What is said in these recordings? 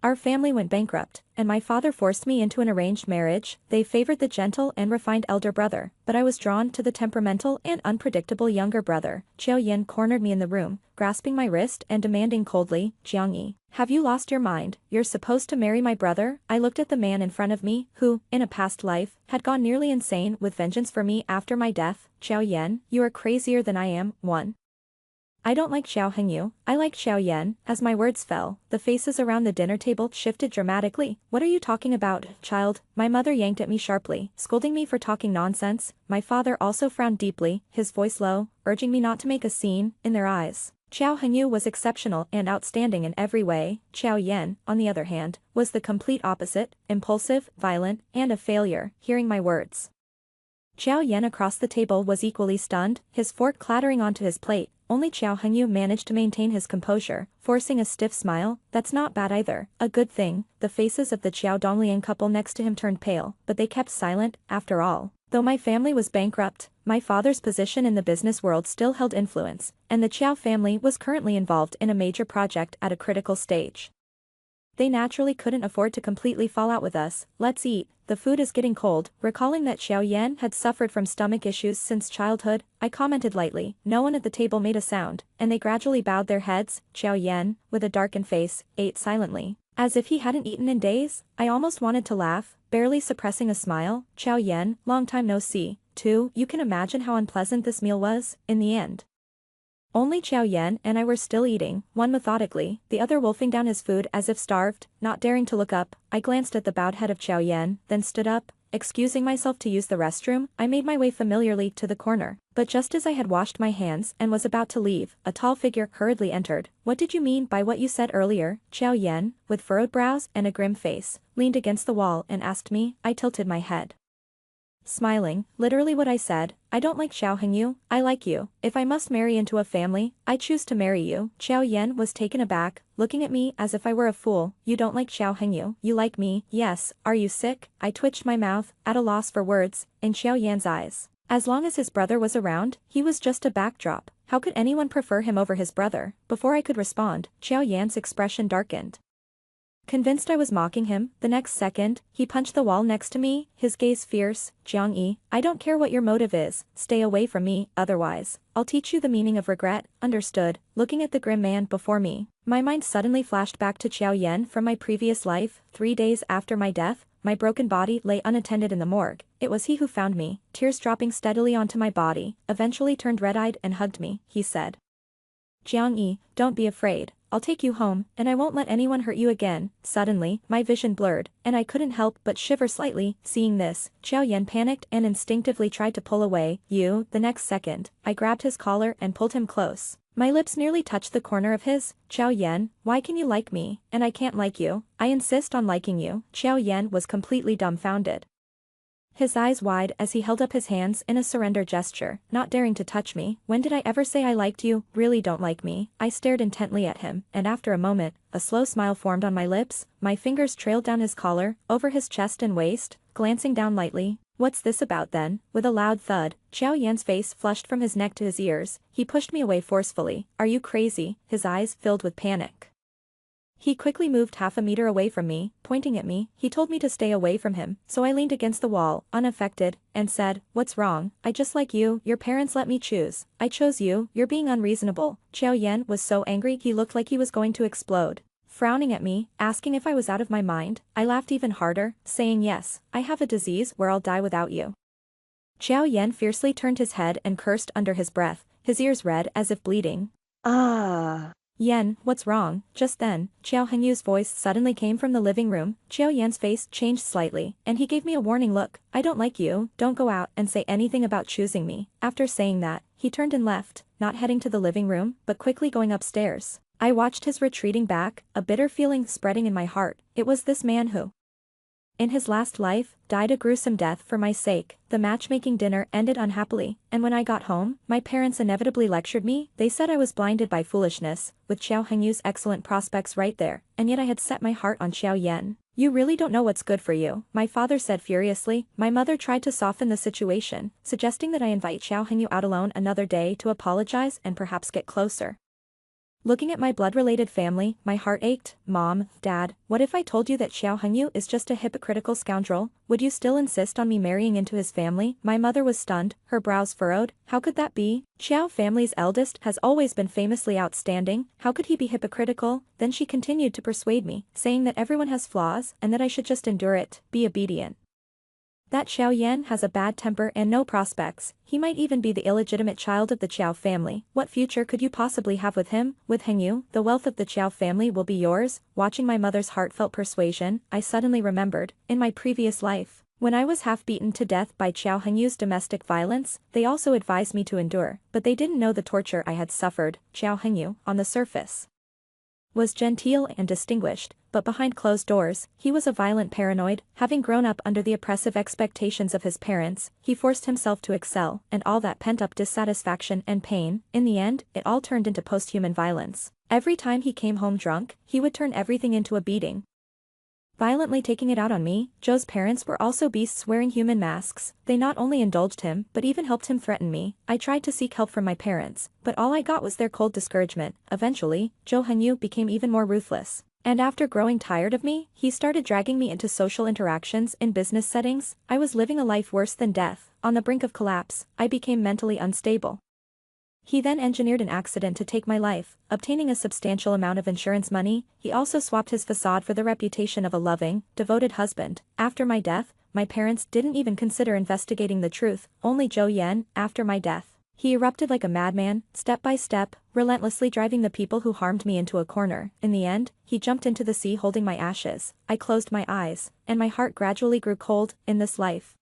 Our family went bankrupt, and my father forced me into an arranged marriage. They favored the gentle and refined elder brother, but I was drawn to the temperamental and unpredictable younger brother. Xiao Yan cornered me in the room, grasping my wrist and demanding coldly, "Jiangyi, have you lost your mind? You're supposed to marry my brother?" I looked at the man in front of me, who, in a past life, had gone nearly insane with vengeance for me after my death. "Xiao Yan, you are crazier than I am." 1. I don't like Xiao Hengyu, I like Xiao Yan. As my words fell, the faces around the dinner table shifted dramatically. "What are you talking about, child?" My mother yanked at me sharply, scolding me for talking nonsense. My father also frowned deeply, his voice low, urging me not to make a scene. In their eyes, Xiao Hengyu was exceptional and outstanding in every way. Xiao Yan, on the other hand, was the complete opposite, impulsive, violent, and a failure. Hearing my words, Xiao Yan across the table was equally stunned, his fork clattering onto his plate. Only Xiao Hengyu managed to maintain his composure, forcing a stiff smile. "That's not bad either. A good thing." The faces of the Xiao Donglian couple next to him turned pale, but they kept silent. After all, though my family was bankrupt, my father's position in the business world still held influence, and the Xiao family was currently involved in a major project at a critical stage. They naturally couldn't afford to completely fall out with us. "Let's eat, the food is getting cold." Recalling that Xiao Yan had suffered from stomach issues since childhood, I commented lightly. No one at the table made a sound, and they gradually bowed their heads. Xiao Yan, with a darkened face, ate silently, as if he hadn't eaten in days. I almost wanted to laugh, barely suppressing a smile. "Xiao Yan, long time no see." 2. You can imagine how unpleasant this meal was. In the end, only Xiao Yan and I were still eating, one methodically, the other wolfing down his food as if starved. Not daring to look up, I glanced at the bowed head of Xiao Yan, then stood up. Excusing myself to use the restroom, I made my way familiarly to the corner. But just as I had washed my hands and was about to leave, a tall figure hurriedly entered. "What did you mean by what you said earlier?" Xiao Yan, with furrowed brows and a grim face, leaned against the wall and asked me. I tilted my head, smiling. "Literally what I said. I don't like Xiao Hengyu, I like you. If I must marry into a family, I choose to marry you." Xiao Yan was taken aback, looking at me as if I were a fool. "You don't like Xiao Hengyu? You like me?" "Yes." "Are you sick?" I twitched my mouth, at a loss for words. In Xiao Yan's eyes, as long as his brother was around, he was just a backdrop. How could anyone prefer him over his brother? Before I could respond, Xiao Yan's expression darkened. Convinced I was mocking him, the next second, he punched the wall next to me, his gaze fierce. "Jiangyi, I don't care what your motive is, stay away from me, otherwise, I'll teach you the meaning of regret." "Understood." Looking at the grim man before me, my mind suddenly flashed back to Xiao Yan from my previous life. 3 days after my death, my broken body lay unattended in the morgue. It was he who found me, tears dropping steadily onto my body, eventually turned red-eyed and hugged me. He said, "Jiangyi, don't be afraid. I'll take you home, and I won't let anyone hurt you again." Suddenly, my vision blurred, and I couldn't help but shiver slightly. Seeing this, Xiao Yan panicked and instinctively tried to pull away. "You." The next second, I grabbed his collar and pulled him close. My lips nearly touched the corner of his. "Xiao Yan, why can you like me, and I can't like you?" "I insist on liking you." Xiao Yan was completely dumbfounded, his eyes wide as he held up his hands in a surrender gesture, not daring to touch me. "When did I ever say I liked you? Really don't like me?" I stared intently at him, and after a moment, a slow smile formed on my lips. My fingers trailed down his collar, over his chest and waist, glancing down lightly. "What's this about then?" With a loud thud, Xiao Yan's face flushed from his neck to his ears. He pushed me away forcefully. "Are you crazy?" His eyes filled with panic. He quickly moved half a meter away from me, pointing at me. He told me to stay away from him, so I leaned against the wall, unaffected, and said, "What's wrong? I just like you. Your parents let me choose. I chose you. You're being unreasonable." Xiao Yan was so angry he looked like he was going to explode. Frowning at me, asking if I was out of my mind, I laughed even harder, saying, "Yes, I have a disease where I'll die without you." Xiao Yan fiercely turned his head and cursed under his breath, his ears red as if bleeding. "Ah. Yan, what's wrong?" Just then, Xiao Hengyu's voice suddenly came from the living room. Xiao Yan's face changed slightly, and he gave me a warning look. "I don't like you, don't go out and say anything about choosing me." After saying that, he turned and left, not heading to the living room, but quickly going upstairs. I watched his retreating back, a bitter feeling spreading in my heart. It was this man who, in his last life, died a gruesome death for my sake. The matchmaking dinner ended unhappily, and when I got home, my parents inevitably lectured me. They said I was blinded by foolishness, with Xiao Hengyu's excellent prospects right there, and yet I had set my heart on Xiao Yan. "You really don't know what's good for you," my father said furiously. My mother tried to soften the situation, suggesting that I invite Xiao Hengyu out alone another day to apologize and perhaps get closer. Looking at my blood-related family, my heart ached. Mom, Dad, what if I told you that Xiao Hengyu is just a hypocritical scoundrel? Would you still insist on me marrying into his family? My mother was stunned, her brows furrowed. How could that be? Xiao family's eldest has always been famously outstanding. How could he be hypocritical? Then she continued to persuade me, saying that everyone has flaws and that I should just endure it, be obedient. That Xiao Yan has a bad temper and no prospects. He might even be the illegitimate child of the Qiao family. What future could you possibly have with him? With Hengyu, the wealth of the Qiao family will be yours. Watching my mother's heartfelt persuasion, I suddenly remembered, in my previous life, when I was half beaten to death by Qiao Hengyu's domestic violence, they also advised me to endure, but they didn't know the torture I had suffered. Qiao Hengyu, on the surface, was genteel and distinguished, but behind closed doors, he was a violent paranoid. Having grown up under the oppressive expectations of his parents, he forced himself to excel, and all that pent-up dissatisfaction and pain, in the end, it all turned into post-human violence. Every time he came home drunk, he would turn everything into a beating, violently taking it out on me. Zhou's parents were also beasts wearing human masks. They not only indulged him, but even helped him threaten me. I tried to seek help from my parents, but all I got was their cold discouragement. Eventually, Zhou Hengyu became even more ruthless. And after growing tired of me, he started dragging me into social interactions in business settings. I was living a life worse than death. On the brink of collapse, I became mentally unstable. He then engineered an accident to take my life, obtaining a substantial amount of insurance money. He also swapped his facade for the reputation of a loving, devoted husband. After my death, my parents didn't even consider investigating the truth, only Zhou Yan. After my death, he erupted like a madman, step by step, relentlessly driving the people who harmed me into a corner. In the end, he jumped into the sea holding my ashes. I closed my eyes, and my heart gradually grew cold. In this life,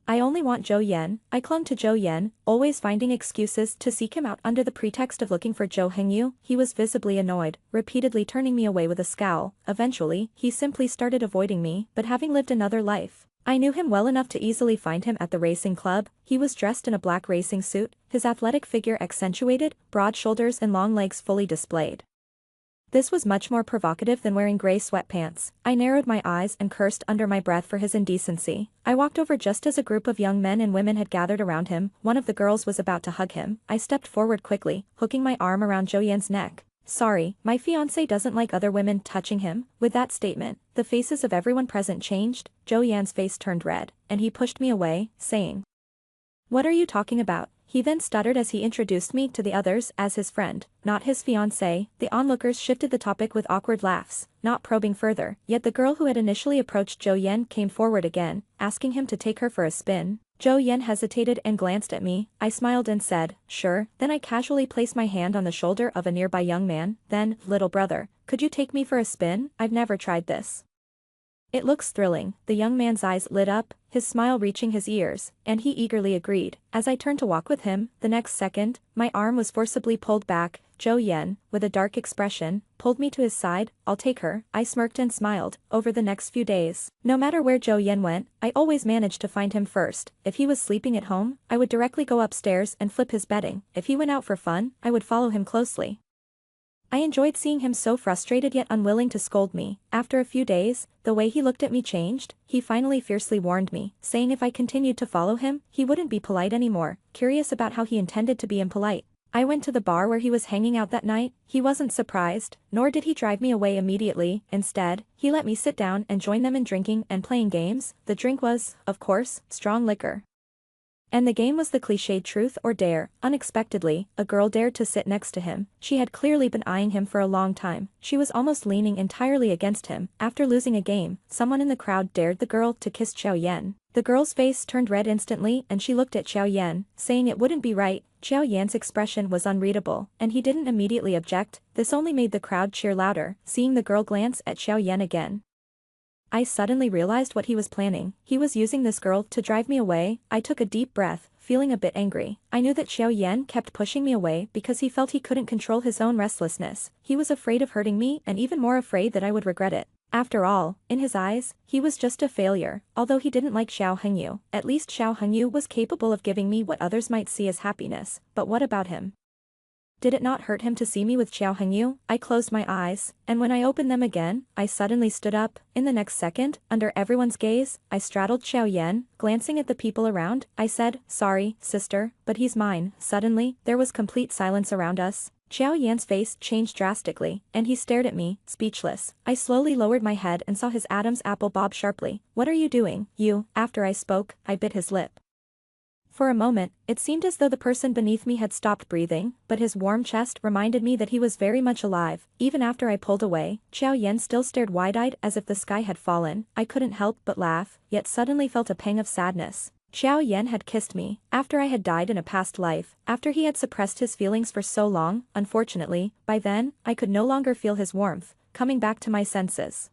I only want Zhou Yan. I clung to Zhou Yan, always finding excuses to seek him out under the pretext of looking for Zhou Hengyu. He was visibly annoyed, repeatedly turning me away with a scowl. Eventually, he simply started avoiding me, but having lived another life, I knew him well enough to easily find him at the racing club. He was dressed in a black racing suit, his athletic figure accentuated, broad shoulders and long legs fully displayed. This was much more provocative than wearing gray sweatpants. I narrowed my eyes and cursed under my breath for his indecency. I walked over just as a group of young men and women had gathered around him. One of the girls was about to hug him. I stepped forward quickly, hooking my arm around Zhou Yan's neck. Sorry, my fiancé doesn't like other women touching him. With that statement, the faces of everyone present changed. Zhou Yan's face turned red, and he pushed me away, saying, "What are you talking about?" He then stuttered as he introduced me to the others as his friend, not his fiancée. The onlookers shifted the topic with awkward laughs, not probing further, yet the girl who had initially approached Zhou Yan came forward again, asking him to take her for a spin. Zhou Yan hesitated and glanced at me. I smiled and said, "Sure." Then I casually placed my hand on the shoulder of a nearby young man. Then, "Little brother, could you take me for a spin? I've never tried this." "It looks thrilling." The young man's eyes lit up, his smile reaching his ears, and he eagerly agreed. As I turned to walk with him, the next second, my arm was forcibly pulled back. Zhou Yan, with a dark expression, pulled me to his side. "I'll take her." I smirked and smiled. Over the next few days, no matter where Zhou Yan went, I always managed to find him first. If he was sleeping at home, I would directly go upstairs and flip his bedding. If he went out for fun, I would follow him closely. I enjoyed seeing him so frustrated yet unwilling to scold me. After a few days, the way he looked at me changed. He finally fiercely warned me, saying if I continued to follow him, he wouldn't be polite anymore. Curious about how he intended to be impolite, I went to the bar where he was hanging out that night. He wasn't surprised, nor did he drive me away immediately. Instead, he let me sit down and join them in drinking and playing games. The drink was, of course, strong liquor. And the game was the cliched truth or dare. Unexpectedly, a girl dared to sit next to him. She had clearly been eyeing him for a long time. She was almost leaning entirely against him. After losing a game, someone in the crowd dared the girl to kiss Xiao Yan. The girl's face turned red instantly and she looked at Xiao Yan, saying it wouldn't be right. Xiao Yan's expression was unreadable, and he didn't immediately object. This only made the crowd cheer louder. Seeing the girl glance at Xiao Yan again, I suddenly realized what he was planning. He was using this girl to drive me away. I took a deep breath, feeling a bit angry. I knew that Xiao Yan kept pushing me away because he felt he couldn't control his own restlessness. He was afraid of hurting me and even more afraid that I would regret it. After all, in his eyes, he was just a failure. Although he didn't like Xiao Hengyu, at least Xiao Hengyu was capable of giving me what others might see as happiness. But what about him? Did it not hurt him to see me with Xiao Hengyu? I closed my eyes, and when I opened them again, I suddenly stood up. In the next second, under everyone's gaze, I straddled Xiao Yan. Glancing at the people around, I said, "Sorry, sister, but he's mine." Suddenly, there was complete silence around us. Xiao Yan's face changed drastically, and he stared at me, speechless. I slowly lowered my head and saw his Adam's apple bob sharply. "What are you doing, you?" After I spoke, I bit his lip. For a moment, it seemed as though the person beneath me had stopped breathing, but his warm chest reminded me that he was very much alive. Even after I pulled away, Xiao Yan still stared wide-eyed as if the sky had fallen. I couldn't help but laugh, yet suddenly felt a pang of sadness. Xiao Yan had kissed me, after I had died in a past life, after he had suppressed his feelings for so long. Unfortunately, by then, I could no longer feel his warmth, coming back to my senses.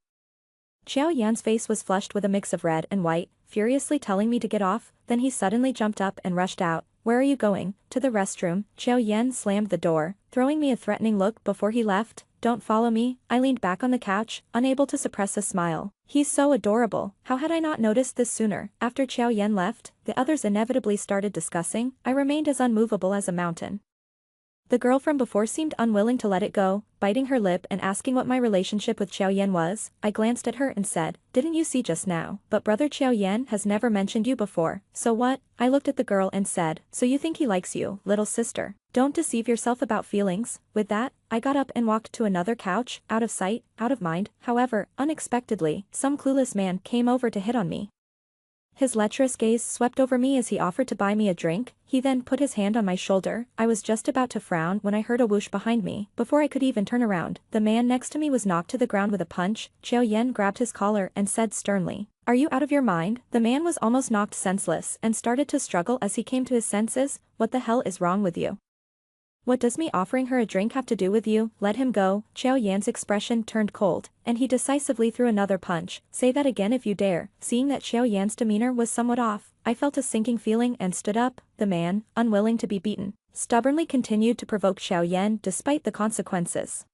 Xiao Yan's face was flushed with a mix of red and white, furiously telling me to get off, then he suddenly jumped up and rushed out. "Where are you going?" "To the restroom." Xiao Yan slammed the door, throwing me a threatening look before he left. "Don't follow me." I leaned back on the couch, unable to suppress a smile. He's so adorable. How had I not noticed this sooner? After Xiao Yan left, the others inevitably started discussing. I remained as unmovable as a mountain. The girl from before seemed unwilling to let it go, biting her lip and asking what my relationship with Xiao Yan was. I glanced at her and said, "Didn't you see just now? But brother Xiao Yan has never mentioned you before, so what?" I looked at the girl and said, "So you think he likes you, little sister? Don't deceive yourself about feelings." With that, I got up and walked to another couch, out of sight, out of mind. However, unexpectedly, some clueless man came over to hit on me. His lecherous gaze swept over me as he offered to buy me a drink. He then put his hand on my shoulder. I was just about to frown when I heard a whoosh behind me. Before I could even turn around, the man next to me was knocked to the ground with a punch. Xiao Yan grabbed his collar and said sternly, "Are you out of your mind?" The man was almost knocked senseless and started to struggle as he came to his senses. "What the hell is wrong with you? What does me offering her a drink have to do with you?" "Let him go." Xiao Yan's expression turned cold, and he decisively threw another punch. "Say that again if you dare." Seeing that Xiao Yan's demeanor was somewhat off, I felt a sinking feeling and stood up. The man, unwilling to be beaten, stubbornly continued to provoke Xiao Yan despite the consequences,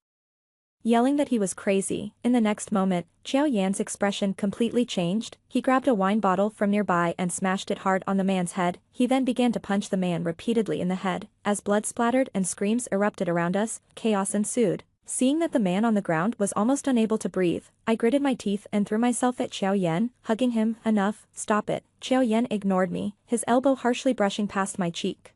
yelling that he was crazy. In the next moment, Xiao Yan's expression completely changed. He grabbed a wine bottle from nearby and smashed it hard on the man's head. He then began to punch the man repeatedly in the head. As blood splattered and screams erupted around us, chaos ensued. Seeing that the man on the ground was almost unable to breathe, I gritted my teeth and threw myself at Xiao Yan, hugging him. "Enough, stop it." Xiao Yan ignored me, his elbow harshly brushing past my cheek.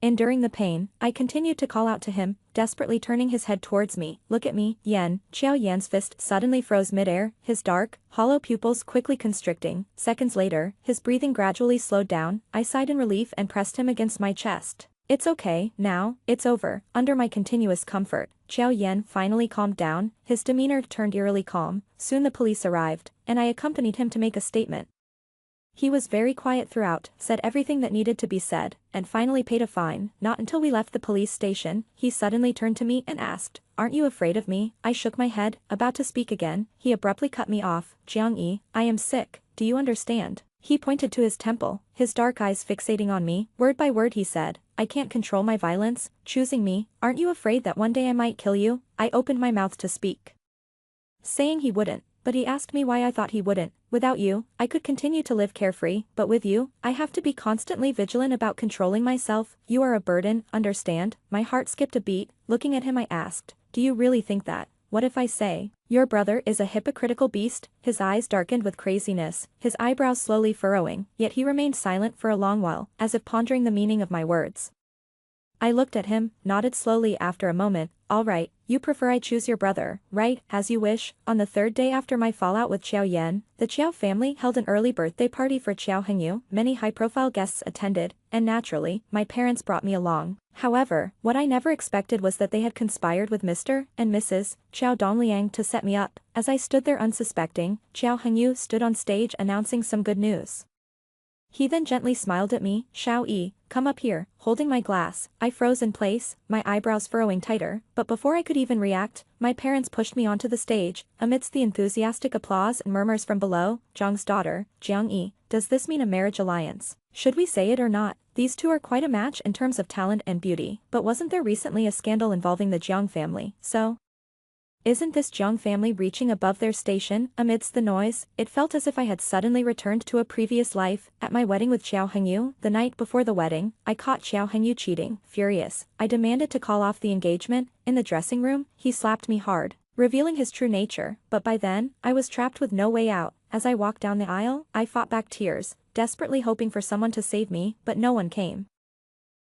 Enduring the pain, I continued to call out to him, desperately turning his head towards me. "Look at me, Yan." Xiao Yan's fist suddenly froze midair, his dark, hollow pupils quickly constricting. Seconds later, his breathing gradually slowed down. I sighed in relief and pressed him against my chest. "It's okay, now, it's over." Under my continuous comfort, Xiao Yan finally calmed down, his demeanor turned eerily calm. Soon the police arrived, and I accompanied him to make a statement. He was very quiet throughout, said everything that needed to be said, and finally paid a fine. Not until we left the police station, he suddenly turned to me and asked, "Aren't you afraid of me?" I shook my head, about to speak again. He abruptly cut me off. "Jiang Yi, I am sick, do you understand?" He pointed to his temple, his dark eyes fixating on me. Word by word he said, "I can't control my violence, choosing me. Aren't you afraid that one day I might kill you?" I opened my mouth to speak, saying he wouldn't, but he asked me why I thought he wouldn't. "Without you, I could continue to live carefree, but with you, I have to be constantly vigilant about controlling myself. You are a burden, understand?" My heart skipped a beat. Looking at him I asked, "Do you really think that? What if I say, your brother is a hypocritical beast?" His eyes darkened with craziness, his eyebrows slowly furrowing, yet he remained silent for a long while, as if pondering the meaning of my words. I looked at him, nodded slowly after a moment. "All right, you prefer I choose your brother, right? As you wish." On the third day after my fallout with Xiao Yan, the Qiao family held an early birthday party for Qiao Hengyu. Many high-profile guests attended, and naturally, my parents brought me along. However, what I never expected was that they had conspired with Mr. and Mrs. Qiao Dongliang to set me up. As I stood there unsuspecting, Qiao Hengyu stood on stage announcing some good news. He then gently smiled at me. "Xiao Yi, come up here." Holding my glass, I froze in place, my eyebrows furrowing tighter, but before I could even react, my parents pushed me onto the stage. Amidst the enthusiastic applause and murmurs from below, Zhang's daughter, Jiang Yi, "Does this mean a marriage alliance? Should we say it or not? These two are quite a match in terms of talent and beauty, but wasn't there recently a scandal involving the Jiang family, so? Isn't this Jiang family reaching above their station?" Amidst the noise, it felt as if I had suddenly returned to a previous life. At my wedding with Xiao Hengyu, the night before the wedding, I caught Xiao Hengyu cheating. Furious, I demanded to call off the engagement. In the dressing room, he slapped me hard, revealing his true nature, but by then, I was trapped with no way out. As I walked down the aisle, I fought back tears, desperately hoping for someone to save me, but no one came.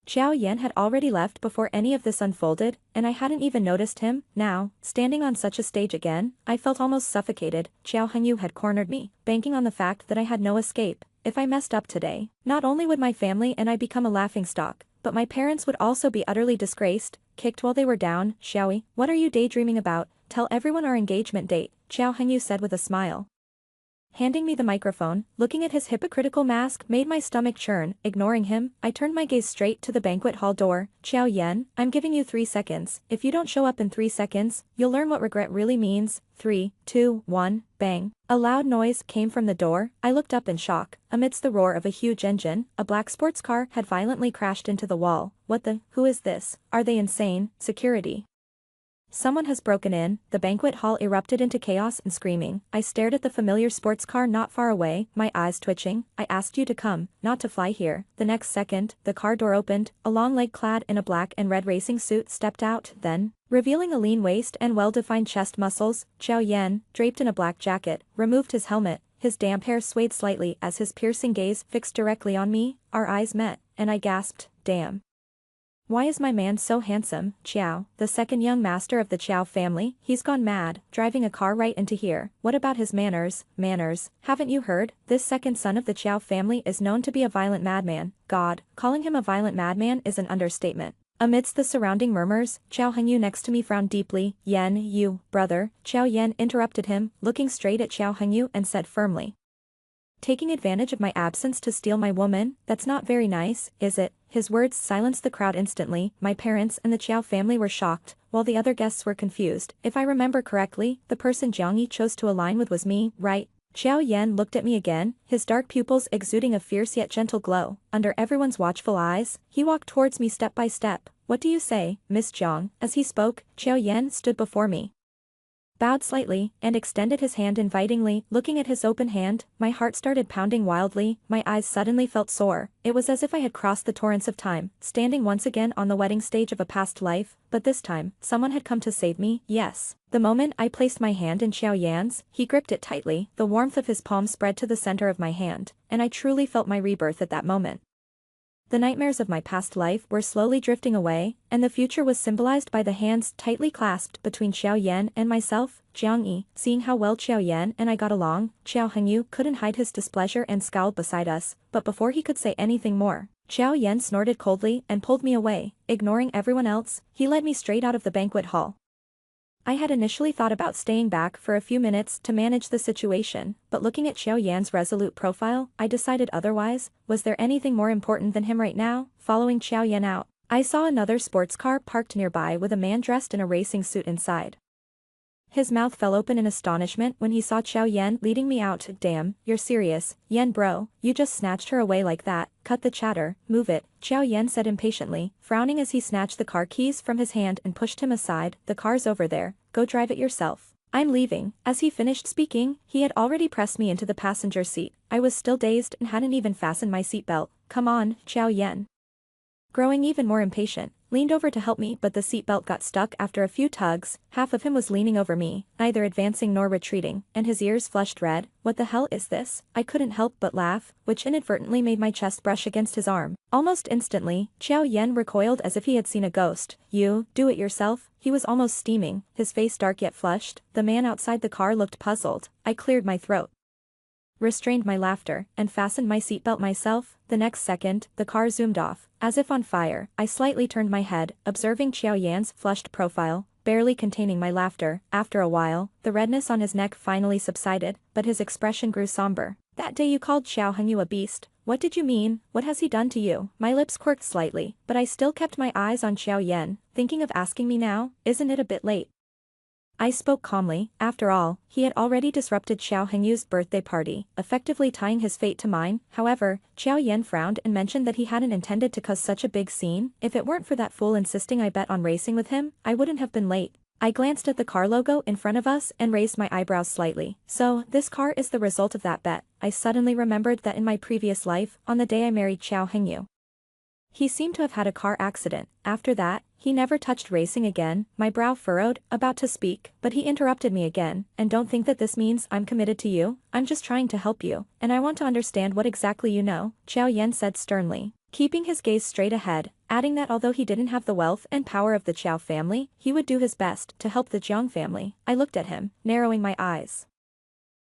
Xiao Yan had already left before any of this unfolded, and I hadn't even noticed him. Now, standing on such a stage again, I felt almost suffocated. Xiao Hengyu had cornered me, banking on the fact that I had no escape. If I messed up today, not only would my family and I become a laughingstock, but my parents would also be utterly disgraced, kicked while they were down. Xiaoyi, what are you daydreaming about? Tell everyone our engagement date, Xiao Hengyu said with a smile. Handing me the microphone, looking at his hypocritical mask made my stomach churn. Ignoring him, I turned my gaze straight to the banquet hall door. Xiao Yan, I'm giving you 3 seconds. If you don't show up in 3 seconds, you'll learn what regret really means. 3, 2, 1, bang. A loud noise came from the door. I looked up in shock. Amidst the roar of a huge engine, a black sports car had violently crashed into the wall. What the? Who is this? Are they insane? Security. Someone has broken in. The banquet hall erupted into chaos and screaming. I stared at the familiar sports car not far away, my eyes twitching. I asked you to come, not to fly here. The next second, the car door opened, a long leg clad in a black and red racing suit stepped out, then, revealing a lean waist and well-defined chest muscles, Xiao Yan, draped in a black jacket, removed his helmet. His damp hair swayed slightly as his piercing gaze fixed directly on me. Our eyes met, and I gasped, damn. Why is my man so handsome? Qiao, the second young master of the Qiao family, he's gone mad, driving a car right into here. What about his manners? Manners, haven't you heard? This second son of the Qiao family is known to be a violent madman. God, calling him a violent madman is an understatement. Amidst the surrounding murmurs, Xiao Hengyu next to me frowned deeply. Yan, you, brother, Xiao Yan interrupted him, looking straight at Xiao Hengyu and said firmly. Taking advantage of my absence to steal my woman, that's not very nice, is it? His words silenced the crowd instantly. My parents and the Qiao family were shocked, while the other guests were confused. If I remember correctly, the person Jiang Yi chose to align with was me, right? Xiao Yan looked at me again, his dark pupils exuding a fierce yet gentle glow. Under everyone's watchful eyes, he walked towards me step by step. What do you say, Miss Jiang? As he spoke, Xiao Yan stood before me, bowed slightly, and extended his hand invitingly. Looking at his open hand, my heart started pounding wildly, my eyes suddenly felt sore. It was as if I had crossed the torrents of time, standing once again on the wedding stage of a past life, but this time, someone had come to save me. Yes. The moment I placed my hand in Xiao Yan's, he gripped it tightly. The warmth of his palm spread to the center of my hand, and I truly felt my rebirth at that moment. The nightmares of my past life were slowly drifting away, and the future was symbolized by the hands tightly clasped between Xiao Yan and myself. Jiang Yi, seeing how well Xiao Yan and I got along, Xiao Hengyu couldn't hide his displeasure and scowled beside us, but before he could say anything more, Xiao Yan snorted coldly and pulled me away. Ignoring everyone else, he led me straight out of the banquet hall. I had initially thought about staying back for a few minutes to manage the situation, but looking at Xiao Yan's resolute profile, I decided otherwise. Was there anything more important than him right now? Following Xiao Yan out, I saw another sports car parked nearby with a man dressed in a racing suit inside. His mouth fell open in astonishment when he saw Xiao Yan leading me out. Damn, you're serious, Yan bro, you just snatched her away like that. Cut the chatter, move it, Xiao Yan said impatiently, frowning as he snatched the car keys from his hand and pushed him aside. The car's over there, go drive it yourself. I'm leaving. As he finished speaking, he had already pressed me into the passenger seat. I was still dazed and hadn't even fastened my seatbelt. Come on, Xiao Yan. Growing even more impatient, leaned over to help me, but the seatbelt got stuck after a few tugs. Half of him was leaning over me, neither advancing nor retreating, and his ears flushed red. What the hell is this? I couldn't help but laugh, which inadvertently made my chest brush against his arm. Almost instantly, Xiao Yan recoiled as if he had seen a ghost. You, do it yourself? He was almost steaming, his face dark yet flushed. The man outside the car looked puzzled. I cleared my throat, restrained my laughter, and fastened my seatbelt myself. The next second, the car zoomed off, as if on fire. I slightly turned my head, observing Xiao Yan's flushed profile, barely containing my laughter. After a while, the redness on his neck finally subsided, but his expression grew somber. That day you called Xiao Hengyu a beast. What did you mean? What has he done to you? My lips quirked slightly, but I still kept my eyes on Xiao Yan, thinking of asking me now. Isn't it a bit late? I spoke calmly. After all, he had already disrupted Xiao Hengyu's birthday party, effectively tying his fate to mine. However, Xiao Yan frowned and mentioned that he hadn't intended to cause such a big scene. If it weren't for that fool insisting I bet on racing with him, I wouldn't have been late. I glanced at the car logo in front of us and raised my eyebrows slightly. So, this car is the result of that bet. I suddenly remembered that in my previous life, on the day I married Xiao Hengyu, he seemed to have had a car accident. After that, he never touched racing again. My brow furrowed, about to speak, but he interrupted me again. And don't think that this means I'm committed to you. I'm just trying to help you, and I want to understand what exactly you know, Xiao Yan said sternly. keeping his gaze straight ahead, adding that although he didn't have the wealth and power of the Chiao family, he would do his best to help the Jiang family. I looked at him, narrowing my eyes.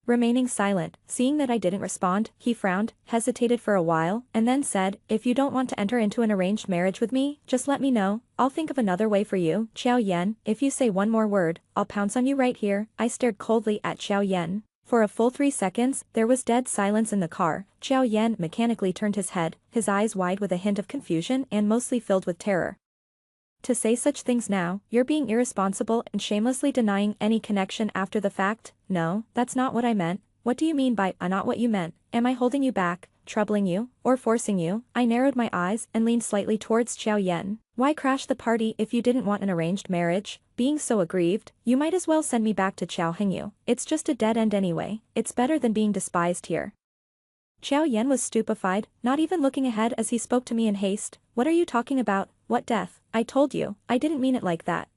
Remaining silent, seeing that I didn't respond, he frowned, hesitated for a while, and then said, "If you don't want to enter into an arranged marriage with me, just let me know, I'll think of another way for you." "Xiao Yan, if you say one more word, I'll pounce on you right here." I stared coldly at Xiao Yan. For a full 3 seconds, there was dead silence in the car. Xiao Yan mechanically turned his head, his eyes wide with a hint of confusion and mostly filled with terror. "To say such things now, you're being irresponsible and shamelessly denying any connection after the fact." "No, that's not what I meant." "What do you mean by, not what you meant? Am I holding you back, troubling you, or forcing you?" I narrowed my eyes and leaned slightly towards Xiao Yan. "Why crash the party if you didn't want an arranged marriage?" Being so aggrieved, "You might as well send me back to Xiao Hengyu. It's just a dead end anyway. It's better than being despised here." Xiao Yan was stupefied, not even looking ahead as he spoke to me in haste. "What are you talking about? What death?" "I told you, I didn't mean it like that.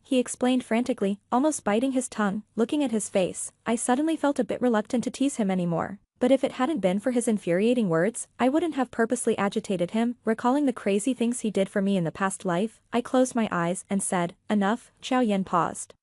He explained frantically, almost biting his tongue. Looking at his face, I suddenly felt a bit reluctant to tease him anymore. But if it hadn't been for his infuriating words, I wouldn't have purposely agitated him, recalling the crazy things he did for me in the past life. I closed my eyes and said, "Enough." Xiao Yan paused.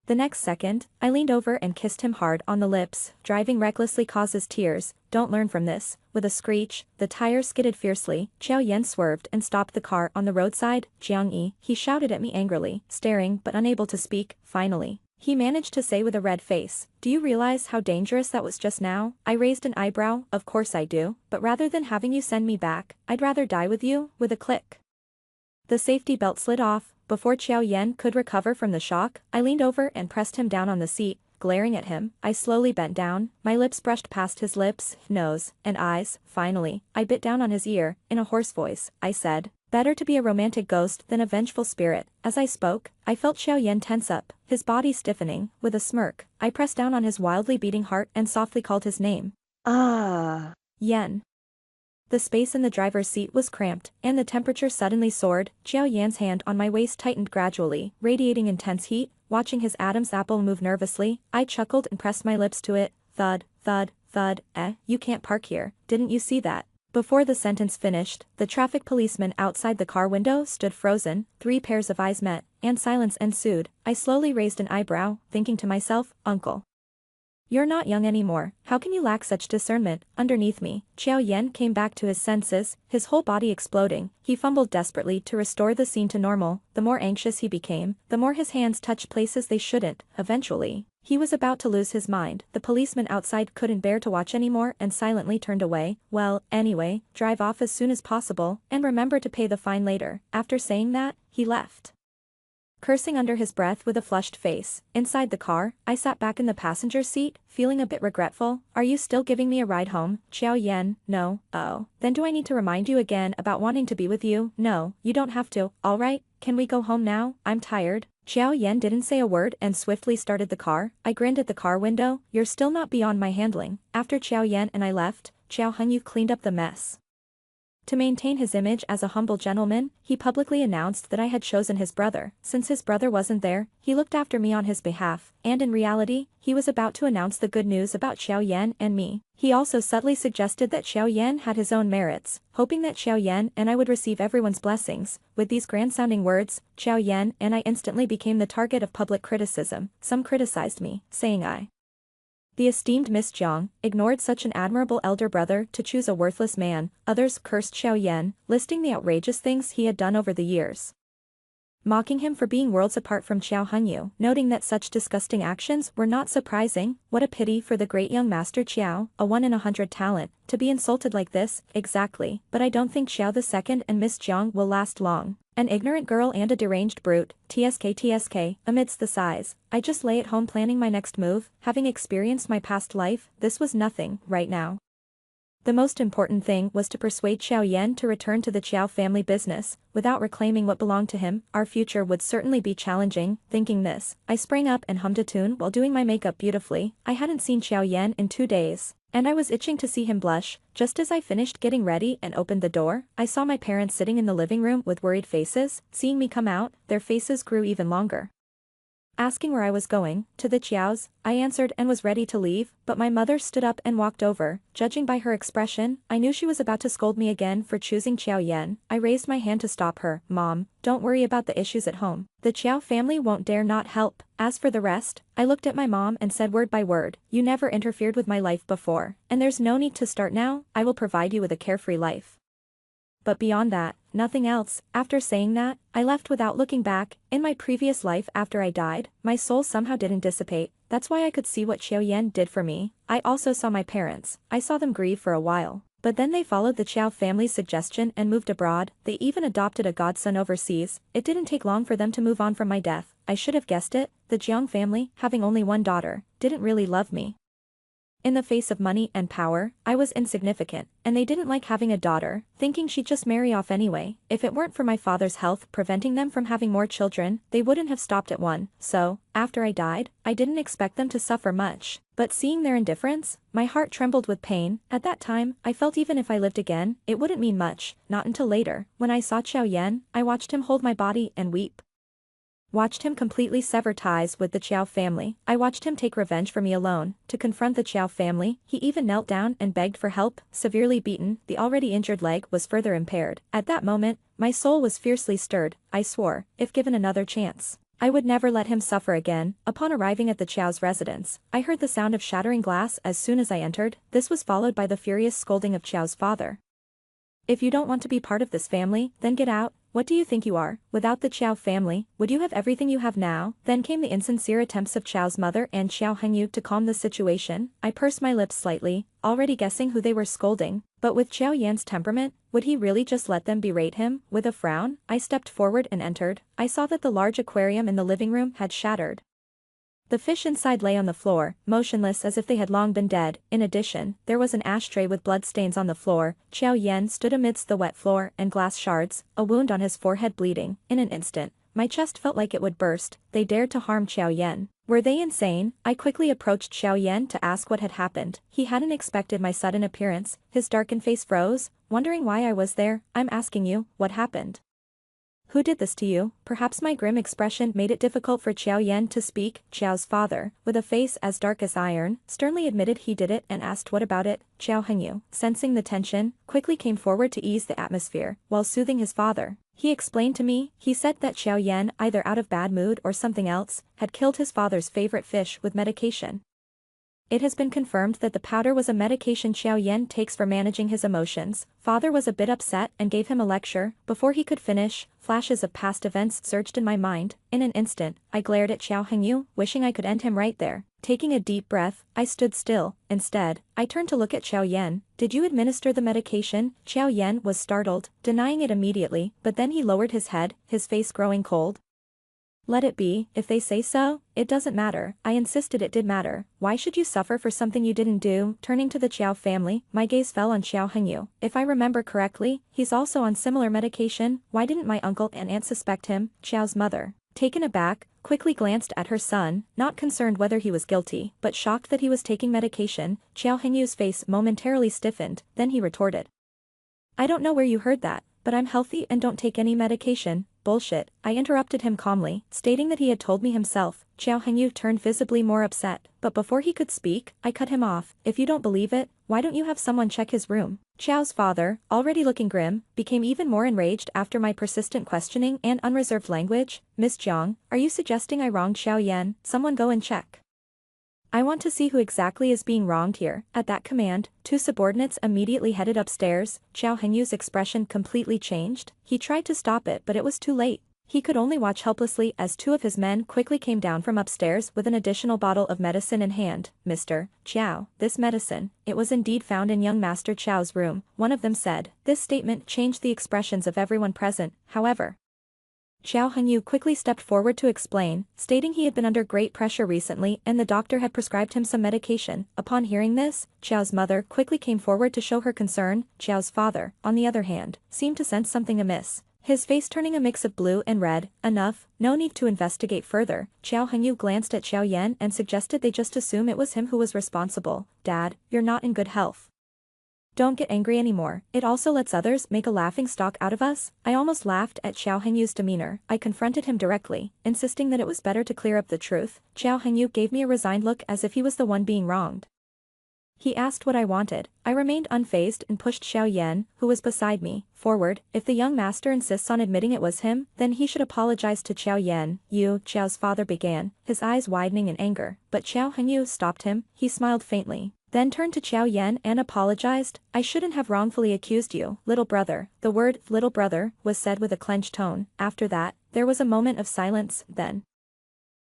The next second, I leaned over and kissed him hard on the lips. "Driving recklessly causes tears, don't learn from this." With a screech, the tires skidded fiercely. Xiao Yan swerved and stopped the car on the roadside. "Jiang Yi," he shouted at me angrily, staring but unable to speak. Finally, he managed to say with a red face, "Do you realize how dangerous that was just now?" I raised an eyebrow. "Of course I do, but rather than having you send me back, I'd rather die with you." With a click, the safety belt slid off. Before Xiao Yan could recover from the shock, I leaned over and pressed him down on the seat. Glaring at him, I slowly bent down, my lips brushed past his lips, nose, and eyes. Finally, I bit down on his ear. In a hoarse voice, I said, "Better to be a romantic ghost than a vengeful spirit." As I spoke, I felt Xiao Yan tense up, his body stiffening. With a smirk, I pressed down on his wildly beating heart and softly called his name. "Ah, Yan." The space in the driver's seat was cramped, and the temperature suddenly soared. Xiao Yan's hand on my waist tightened gradually, radiating intense heat. Watching his Adam's apple move nervously, I chuckled and pressed my lips to it. Thud, thud, thud. You can't park here, didn't you see that?" Before the sentence finished, the traffic policeman outside the car window stood frozen. 3 pairs of eyes met, and silence ensued. I slowly raised an eyebrow, thinking to myself, "Uncle, you're not young anymore, how can you lack such discernment?" Underneath me, Xiao Yan came back to his senses, his whole body exploding. He fumbled desperately to restore the scene to normal. The more anxious he became, the more his hands touched places they shouldn't. Eventually, he was about to lose his mind. The policeman outside couldn't bear to watch anymore and silently turned away. "Well, anyway, drive off as soon as possible, and remember to pay the fine later." After saying that, he left, cursing under his breath with a flushed face. Inside the car, I sat back in the passenger seat, feeling a bit regretful. "Are you still giving me a ride home?" "Xiao Yan, no." "Oh, then do I need to remind you again about wanting to be with you?" "No, you don't have to." "All right, can we go home now? I'm tired." Xiao Yan didn't say a word and swiftly started the car. I grinned at the car window. "You're still not beyond my handling." After Xiao Yan and I left, Xiao Hengyu cleaned up the mess. To maintain his image as a humble gentleman, he publicly announced that I had chosen his brother. Since his brother wasn't there, he looked after me on his behalf, and in reality, he was about to announce the good news about Xiao Yan and me. He also subtly suggested that Xiao Yan had his own merits, hoping that Xiao Yan and I would receive everyone's blessings. With these grand-sounding words, Xiao Yan and I instantly became the target of public criticism. Some criticized me, saying the esteemed Miss Jiang ignored such an admirable elder brother to choose a worthless man. Others cursed Xiao Yan, listing the outrageous things he had done over the years, mocking him for being worlds apart from Xiao Hengyu, noting that such disgusting actions were not surprising. What a pity for the great young master Xiao, a 1 in 100 talent, to be insulted like this. Exactly, but I don't think Xiao II and Miss Jiang will last long. An ignorant girl and a deranged brute, TSK. Amidst the sighs, I just lay at home planning my next move. Having experienced my past life, this was nothing. Right now, the most important thing was to persuade Xiao Yan to return to the Qiao family business. Without reclaiming what belonged to him, our future would certainly be challenging. Thinking this, I sprang up and hummed a tune while doing my makeup beautifully. I hadn't seen Xiao Yan in 2 days, and I was itching to see him blush. Just as I finished getting ready and opened the door, I saw my parents sitting in the living room with worried faces. Seeing me come out, their faces grew even longer. asking where I was going. To the Chiaos, I answered and was ready to leave, but my mother stood up and walked over. Judging by her expression, I knew she was about to scold me again for choosing Xiao Yan. I raised my hand to stop her. Mom, don't worry about the issues at home. The Chiao family won't dare not help. As for the rest, I looked at my mom and said word by word, you never interfered with my life before, and there's no need to start now. I will provide you with a carefree life. But beyond that, nothing else. After saying that, I left without looking back. In my previous life after I died, my soul somehow didn't dissipate. That's why I could see what Xiao Yan did for me. I also saw my parents. I saw them grieve for a while. But then they followed the Chiao family's suggestion and moved abroad. They even adopted a godson overseas. It didn't take long for them to move on from my death. I should have guessed it. The Jiang family, having only one daughter, didn't really love me. In the face of money and power, I was insignificant, and they didn't like having a daughter, thinking she'd just marry off anyway. If it weren't for my father's health preventing them from having more children, they wouldn't have stopped at one. So, after I died, I didn't expect them to suffer much. But seeing their indifference, my heart trembled with pain. At that time, I felt even if I lived again, it wouldn't mean much. Not until later, when I saw Xiao Yan, I watched him hold my body and weep. Watched him completely sever ties with the Chiao family. I watched him take revenge for me alone. To confront the Chiao family, he even knelt down and begged for help. Severely beaten, the already injured leg was further impaired. At that moment, my soul was fiercely stirred. I swore, if given another chance, I would never let him suffer again. Upon arriving at the Chiao's residence, I heard the sound of shattering glass as soon as I entered. This was followed by the furious scolding of Chiao's father. If you don't want to be part of this family, then get out. What do you think you are? Without the Chiao family, would you have everything you have now? Then came the insincere attempts of Chiao's mother and Xiao Hengyu to calm the situation. I pursed my lips slightly, already guessing who they were scolding. But with Xiao Yan's temperament, would he really just let them berate him? With a frown, I stepped forward and entered. I saw that the large aquarium in the living room had shattered. The fish inside lay on the floor, motionless as if they had long been dead. In addition, there was an ashtray with bloodstains on the floor. Xiao Yan stood amidst the wet floor and glass shards, a wound on his forehead bleeding. In an instant, my chest felt like it would burst. They dared to harm Xiao Yan. Were they insane? I quickly approached Xiao Yan to ask what had happened. He hadn't expected my sudden appearance. His darkened face froze, wondering why I was there. I'm asking you, what happened? Who did this to you? Perhaps my grim expression made it difficult for Xiao Yan to speak. Xiao's father, with a face as dark as iron, sternly admitted he did it and asked what about it. Xiao Hengyu, sensing the tension, quickly came forward to ease the atmosphere, while soothing his father. He explained to me, he said that Xiao Yan, either out of bad mood or something else, had killed his father's favorite fish with medication. It has been confirmed that the powder was a medication Xiao Yan takes for managing his emotions. Father was a bit upset and gave him a lecture. Before he could finish, flashes of past events surged in my mind. In an instant, I glared at Xiao Hengyu, wishing I could end him right there. Taking a deep breath, I stood still. Instead, I turned to look at Xiao Yan. Did you administer the medication? Xiao Yan was startled, denying it immediately, but then he lowered his head, his face growing cold. Let it be, if they say so, it doesn't matter. I insisted it did matter. Why should you suffer for something you didn't do? Turning to the Chiao family, my gaze fell on Xiao Hengyu. If I remember correctly, he's also on similar medication. Why didn't my uncle and aunt suspect him? Xiao's mother, taken aback, quickly glanced at her son, not concerned whether he was guilty, but shocked that he was taking medication. Xiao Hengyu's face momentarily stiffened, then he retorted. I don't know where you heard that, but I'm healthy and don't take any medication. Bullshit, I interrupted him calmly, stating that he had told me himself. Xiao Hengyu turned visibly more upset, but before he could speak, I cut him off. If you don't believe it, why don't you have someone check his room? Xiao's father, already looking grim, became even more enraged after my persistent questioning and unreserved language. Miss Jiang, are you suggesting I wronged Xiao Yan? Someone go and check. I want to see who exactly is being wronged here. At that command, two subordinates immediately headed upstairs. Xiao Hengyu's expression completely changed. He tried to stop it but it was too late. He could only watch helplessly as two of his men quickly came down from upstairs with an additional bottle of medicine in hand. Mr. Chiao, this medicine, it was indeed found in young Master Chiao's room, one of them said. This statement changed the expressions of everyone present, however. Xiao Hengyu quickly stepped forward to explain, stating he had been under great pressure recently and the doctor had prescribed him some medication. Upon hearing this, Xiao's mother quickly came forward to show her concern. Xiao's father, on the other hand, seemed to sense something amiss, his face turning a mix of blue and red. Enough, no need to investigate further. Xiao Hengyu glanced at Xiao Yan and suggested they just assume it was him who was responsible. Dad, you're not in good health. Don't get angry anymore. It also lets others make a laughingstock out of us. I almost laughed at Xiao Hengyu's demeanor. I confronted him directly, insisting that it was better to clear up the truth. Xiao Hengyu gave me a resigned look as if he was the one being wronged. He asked what I wanted. I remained unfazed and pushed Xiao Yan, who was beside me, forward. If the young master insists on admitting it was him, then he should apologize to Xiao Yan. You, Xiao's father began, his eyes widening in anger, but Xiao Hengyu stopped him. He smiled faintly, then turned to Xiao Yan and apologized. I shouldn't have wrongfully accused you, little brother. The word, little brother, was said with a clenched tone. After that, there was a moment of silence, then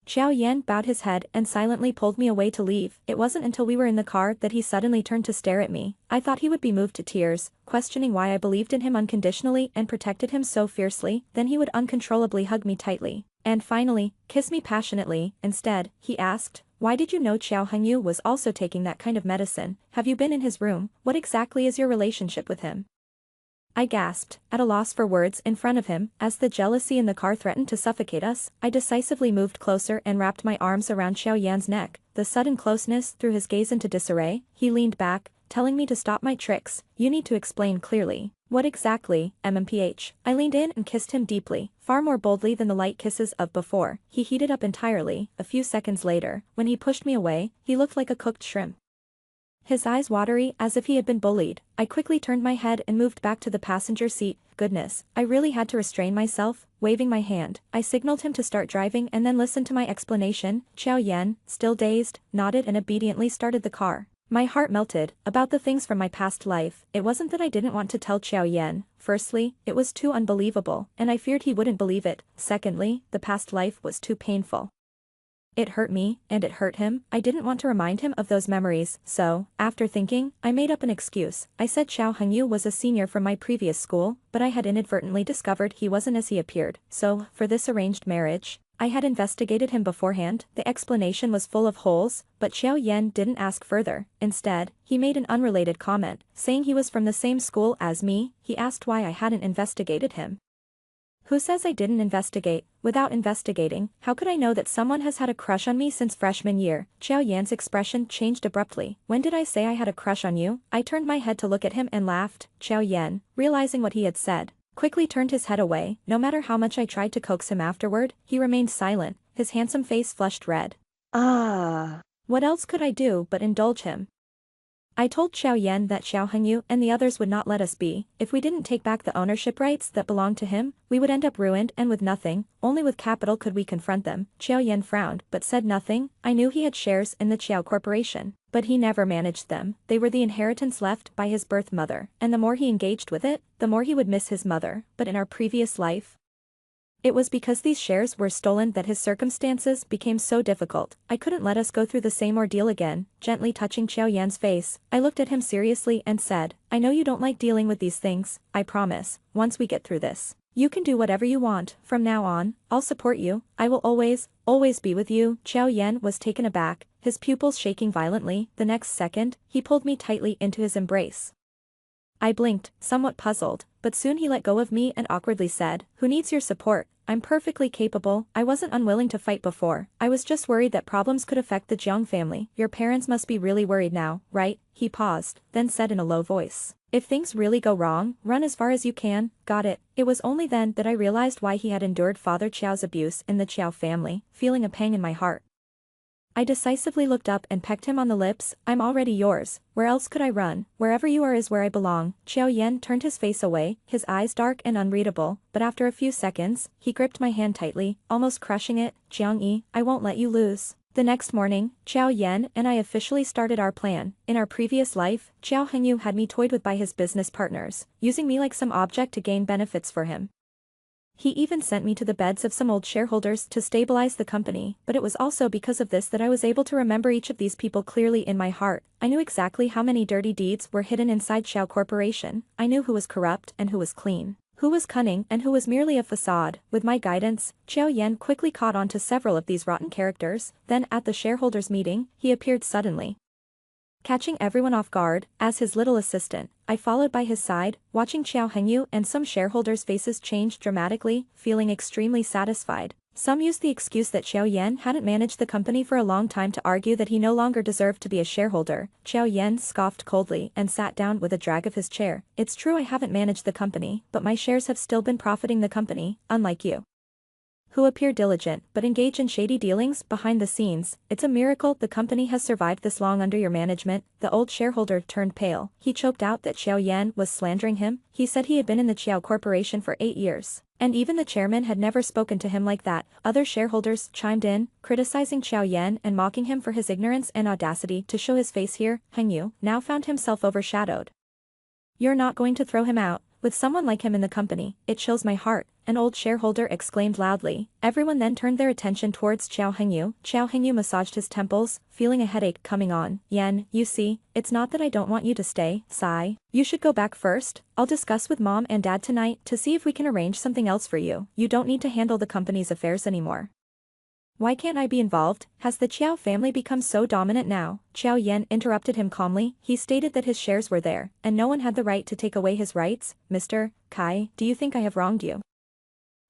Xiao Yan bowed his head and silently pulled me away to leave. It wasn't until we were in the car that he suddenly turned to stare at me. I thought he would be moved to tears, questioning why I believed in him unconditionally and protected him so fiercely. Then he would uncontrollably hug me tightly, and finally, kiss me passionately. Instead, he asked, "Why did you know Xiao Hengyu was also taking that kind of medicine? Have you been in his room? What exactly is your relationship with him?" I gasped, at a loss for words in front of him. As the jealousy in the car threatened to suffocate us, I decisively moved closer and wrapped my arms around Xiao Yan's neck. The sudden closeness threw his gaze into disarray. He leaned back, telling me to stop my tricks. "You need to explain clearly. What exactly, MMPH?" I leaned in and kissed him deeply, far more boldly than the light kisses of before. He heated up entirely. A few seconds later, when he pushed me away, he looked like a cooked shrimp, his eyes watery as if he had been bullied. I quickly turned my head and moved back to the passenger seat. Goodness, I really had to restrain myself. Waving my hand, I signaled him to start driving and then listened to my explanation. Xiao Yan, still dazed, nodded and obediently started the car. My heart melted, about the things from my past life. It wasn't that I didn't want to tell Xiao Yan. Firstly, it was too unbelievable, and I feared he wouldn't believe it. Secondly, the past life was too painful. It hurt me, and it hurt him. I didn't want to remind him of those memories, so, after thinking, I made up an excuse. I said Xiao Hengyu was a senior from my previous school, but I had inadvertently discovered he wasn't as he appeared. So, for this arranged marriage, I had investigated him beforehand. The explanation was full of holes, but Xiao Yan didn't ask further. Instead, he made an unrelated comment, saying he was from the same school as me. He asked why I hadn't investigated him. Who says I didn't investigate? Without investigating, how could I know that someone has had a crush on me since freshman year? Xiao Yan's expression changed abruptly. When did I say I had a crush on you? I turned my head to look at him and laughed. Xiao Yan, realizing what he had said, quickly turned his head away. No matter how much I tried to coax him afterward, he remained silent, his handsome face flushed red. What else could I do but indulge him? I told Xiao Yan that Xiao Hengyu and the others would not let us be. If we didn't take back the ownership rights that belonged to him, we would end up ruined and with nothing. Only with capital could we confront them. Xiao Yan frowned but said nothing. I knew he had shares in the Xiao Corporation, but he never managed them. They were the inheritance left by his birth mother, and the more he engaged with it, the more he would miss his mother. But in our previous life, it was because these shares were stolen that his circumstances became so difficult. I couldn't let us go through the same ordeal again. Gently touching Xiao Yan's face, I looked at him seriously and said, "I know you don't like dealing with these things. I promise, once we get through this, you can do whatever you want. From now on, I'll support you. I will always, always be with you." Xiao Yan was taken aback, his pupils shaking violently. The next second, he pulled me tightly into his embrace. I blinked, somewhat puzzled, but soon he let go of me and awkwardly said, "Who needs your support? I'm perfectly capable." I wasn't unwilling to fight before. I was just worried that problems could affect the Jiang family. "Your parents must be really worried now, right?" He paused, then said in a low voice, "If things really go wrong, run as far as you can." Got it. It was only then that I realized why he had endured Father Qiao's abuse in the Qiao family, feeling a pang in my heart. I decisively looked up and pecked him on the lips. "I'm already yours. Where else could I run? Wherever you are is where I belong." Xiao Yan turned his face away, his eyes dark and unreadable, but after a few seconds, he gripped my hand tightly, almost crushing it. "Jiang Yi, I won't let you lose." The next morning, Xiao Yan and I officially started our plan. In our previous life, Xiao Hengyu had me toyed with by his business partners, using me like some object to gain benefits for him. He even sent me to the beds of some old shareholders to stabilize the company, but it was also because of this that I was able to remember each of these people clearly in my heart. I knew exactly how many dirty deeds were hidden inside Xiao Corporation. I knew who was corrupt and who was clean, who was cunning and who was merely a facade. With my guidance, Xiao Yan quickly caught on to several of these rotten characters. Then at the shareholders' meeting, he appeared suddenly, catching everyone off guard. As his little assistant, I followed by his side, watching Xiao Hengyu and some shareholders' faces change dramatically, feeling extremely satisfied. Some used the excuse that Xiao Yan hadn't managed the company for a long time to argue that he no longer deserved to be a shareholder. Xiao Yan scoffed coldly and sat down with a drag of his chair. It's true I haven't managed the company, but my shares have still been profiting the company, unlike you, who appear diligent but engage in shady dealings behind the scenes. It's a miracle the company has survived this long under your management. The old shareholder turned pale. He choked out that Xiao Yan was slandering him. He said he had been in the Qiao Corporation for 8 years, and even the chairman had never spoken to him like that. Other shareholders chimed in, criticizing Xiao Yan and mocking him for his ignorance and audacity to show his face here. Heng Yu now found himself overshadowed. You're not going to throw him out? With someone like him in the company, it chills my heart, an old shareholder exclaimed loudly. Everyone then turned their attention towards Xiao Hengyu. Xiao Hengyu massaged his temples, feeling a headache coming on. Yan, you see, it's not that I don't want you to stay, sigh. You should go back first. I'll discuss with mom and dad tonight to see if we can arrange something else for you. You don't need to handle the company's affairs anymore. Why can't I be involved? Has the Qiao family become so dominant now? Qiao Yan interrupted him calmly. He stated that his shares were there, and no one had the right to take away his rights. Mr. Kai, do you think I have wronged you?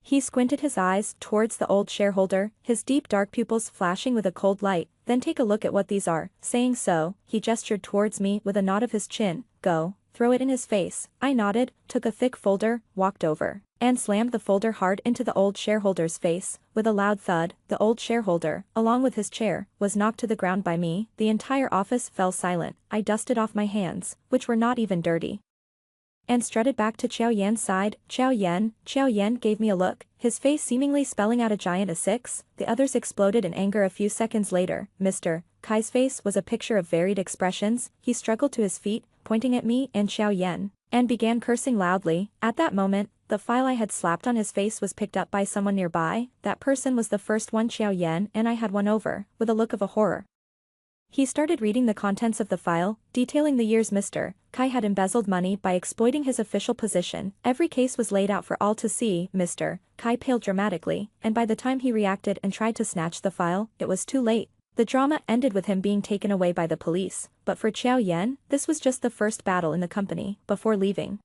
He squinted his eyes towards the old shareholder, his deep dark pupils flashing with a cold light. Then take a look at what these are. Saying so, he gestured towards me with a nod of his chin. Go. Throw it in his face. I nodded, took a thick folder, walked over, and slammed the folder hard into the old shareholder's face. With a loud thud, the old shareholder, along with his chair, was knocked to the ground by me. The entire office fell silent. I dusted off my hands, which were not even dirty, and strutted back to Xiao Yan's side. Xiao Yan gave me a look, his face seemingly spelling out a giant A6. The others exploded in anger a few seconds later. Mr. Kai's face was a picture of varied expressions. He struggled to his feet, pointing at me and Xiao Yan, and began cursing loudly. At that moment, the file I had slapped on his face was picked up by someone nearby. That person was the first one Xiao Yan and I had won over, with a look of a horror. He started reading the contents of the file, detailing the years Mr. Kai had embezzled money by exploiting his official position. Every case was laid out for all to see. Mr. Kai paled dramatically, and by the time he reacted and tried to snatch the file, it was too late. The drama ended with him being taken away by the police, but for Xiao Yan, this was just the first battle in the company. Before leaving,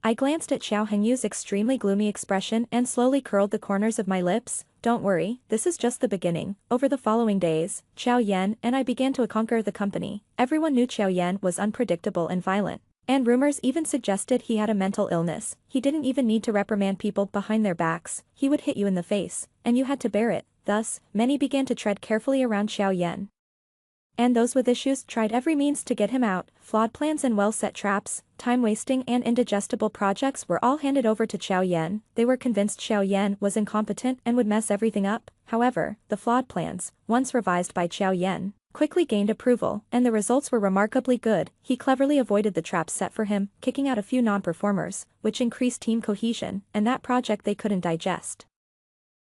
I glanced at Xiao Hengyu's extremely gloomy expression and slowly curled the corners of my lips. Don't worry, this is just the beginning. Over the following days, Xiao Yan and I began to conquer the company. Everyone knew Xiao Yan was unpredictable and violent, and rumors even suggested he had a mental illness. He didn't even need to reprimand people behind their backs. He would hit you in the face, and you had to bear it. Thus, many began to tread carefully around Xiao Yan, and those with issues tried every means to get him out. Flawed plans and well-set traps, time-wasting and indigestible projects were all handed over to Xiao Yan. They were convinced Xiao Yan was incompetent and would mess everything up. However, the flawed plans, once revised by Xiao Yan, quickly gained approval, and the results were remarkably good. He cleverly avoided the traps set for him, kicking out a few non-performers, which increased team cohesion, and that project they couldn't digest.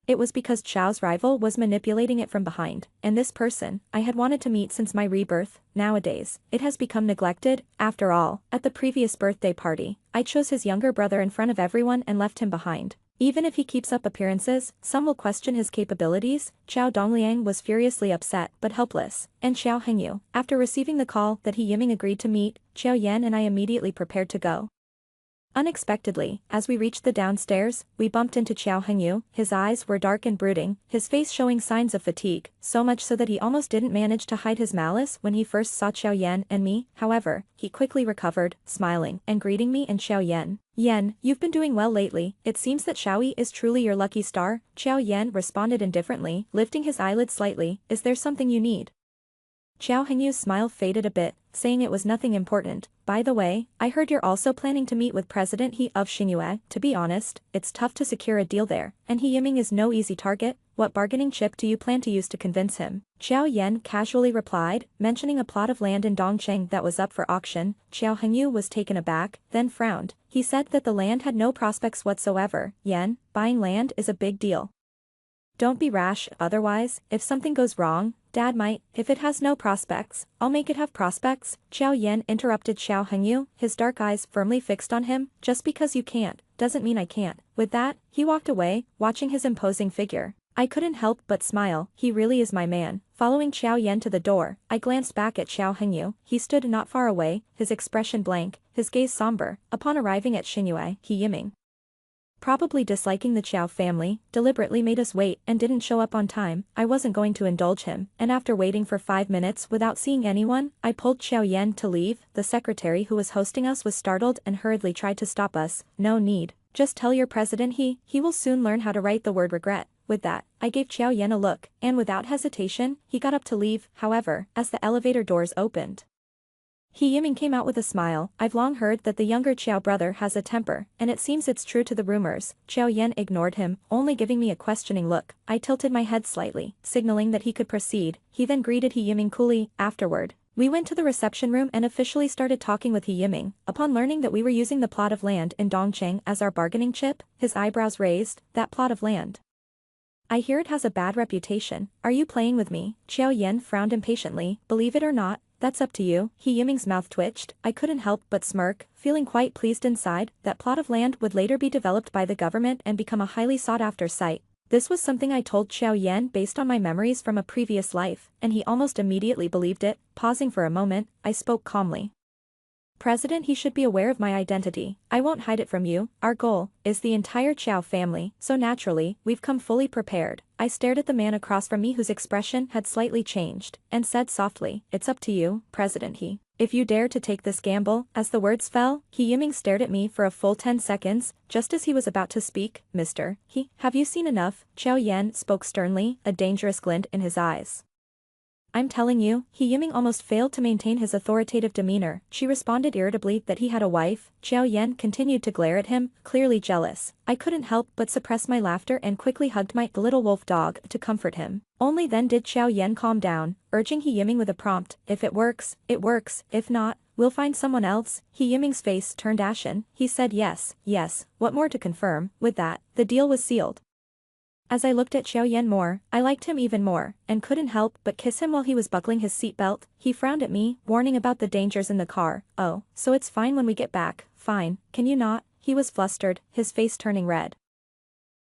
It was because Xiao's rival was manipulating it from behind, and this person, I had wanted to meet since my rebirth. Nowadays, it has become neglected. After all, at the previous birthday party, I chose his younger brother in front of everyone and left him behind. Even if he keeps up appearances, some will question his capabilities. Xiao Dongliang was furiously upset but helpless, and Xiao Hengyu, after receiving the call that he Yiming agreed to meet, Xiao Yan and I immediately prepared to go. Unexpectedly, as we reached the downstairs, we bumped into Xiao Hengyu. His eyes were dark and brooding, his face showing signs of fatigue, so much so that he almost didn't manage to hide his malice when he first saw Xiao Yan and me. However, he quickly recovered, smiling and greeting me and Xiao Yan. Yan, you've been doing well lately. It seems that Xiaoyi is truly your lucky star. Xiao Yan responded indifferently, lifting his eyelids slightly. Is there something you need? Xiao Hengyu's smile faded a bit, saying it was nothing important. By the way, I heard you're also planning to meet with President He of Xingyue. To be honest, it's tough to secure a deal there, and He Yiming is no easy target. What bargaining chip do you plan to use to convince him? Xiao Yan casually replied, mentioning a plot of land in Dongcheng that was up for auction. Xiao Hengyu was taken aback, then frowned. He said that the land had no prospects whatsoever. Yan, buying land is a big deal. Don't be rash, otherwise, if something goes wrong, Dad might. If it has no prospects, I'll make it have prospects. Xiao Yan interrupted Xiao Hengyu, his dark eyes firmly fixed on him. Just because you can't, doesn't mean I can't. With that, he walked away, watching his imposing figure. I couldn't help but smile. He really is my man. Following Xiao Yan to the door, I glanced back at Xiao Hengyu. He stood not far away, his expression blank, his gaze somber. Upon arriving at Xingyue, He Yiming Probably disliking the Chow family, deliberately made us wait and didn't show up on time. I wasn't going to indulge him, and after waiting for 5 minutes without seeing anyone, I pulled Xiao Yan to leave. The secretary who was hosting us was startled and hurriedly tried to stop us. No need. Just tell your president he will soon learn how to write the word regret. With that, I gave Xiao Yan a look, and without hesitation, he got up to leave. However, as the elevator doors opened, He Yiming came out with a smile. I've long heard that the younger Qiao brother has a temper, and it seems it's true to the rumors. Xiao Yan ignored him, only giving me a questioning look. I tilted my head slightly, signaling that he could proceed. He then greeted He Yiming coolly. Afterward, we went to the reception room and officially started talking with He Yiming. Upon learning that we were using the plot of land in Dongcheng as our bargaining chip, his eyebrows raised. That plot of land? I hear it has a bad reputation. Are you playing with me? Xiao Yan frowned impatiently. Believe it or not, that's up to you. He Yiming's mouth twitched. I couldn't help but smirk, feeling quite pleased inside. That plot of land would later be developed by the government and become a highly sought-after site. This was something I told Xiao Yan based on my memories from a previous life, and he almost immediately believed it. Pausing for a moment, I spoke calmly. President, he should be aware of my identity. I won't hide it from you. Our goal is the entire Qiao family, so naturally, we've come fully prepared. I stared at the man across from me whose expression had slightly changed, and said softly, it's up to you, President he. If you dare to take this gamble. As the words fell, He Yiming stared at me for a full 10 seconds, just as he was about to speak. Mr. He, have you seen enough? Xiao Yan spoke sternly, a dangerous glint in his eyes. I'm telling you, He Yiming almost failed to maintain his authoritative demeanor. She responded irritably that he had a wife. Xiao Yan continued to glare at him, clearly jealous. I couldn't help but suppress my laughter and quickly hugged my little wolf dog to comfort him. Only then did Xiao Yan calm down, urging He Yiming with a prompt, if it works, it works, if not, we'll find someone else. He Yiming's face turned ashen. He said yes, what more to confirm? With that, the deal was sealed. As I looked at Xiao Yan more, I liked him even more, and couldn't help but kiss him while he was buckling his seatbelt. He frowned at me, warning about the dangers in the car. Oh, so it's fine when we get back. Fine, can you not? He was flustered, his face turning red.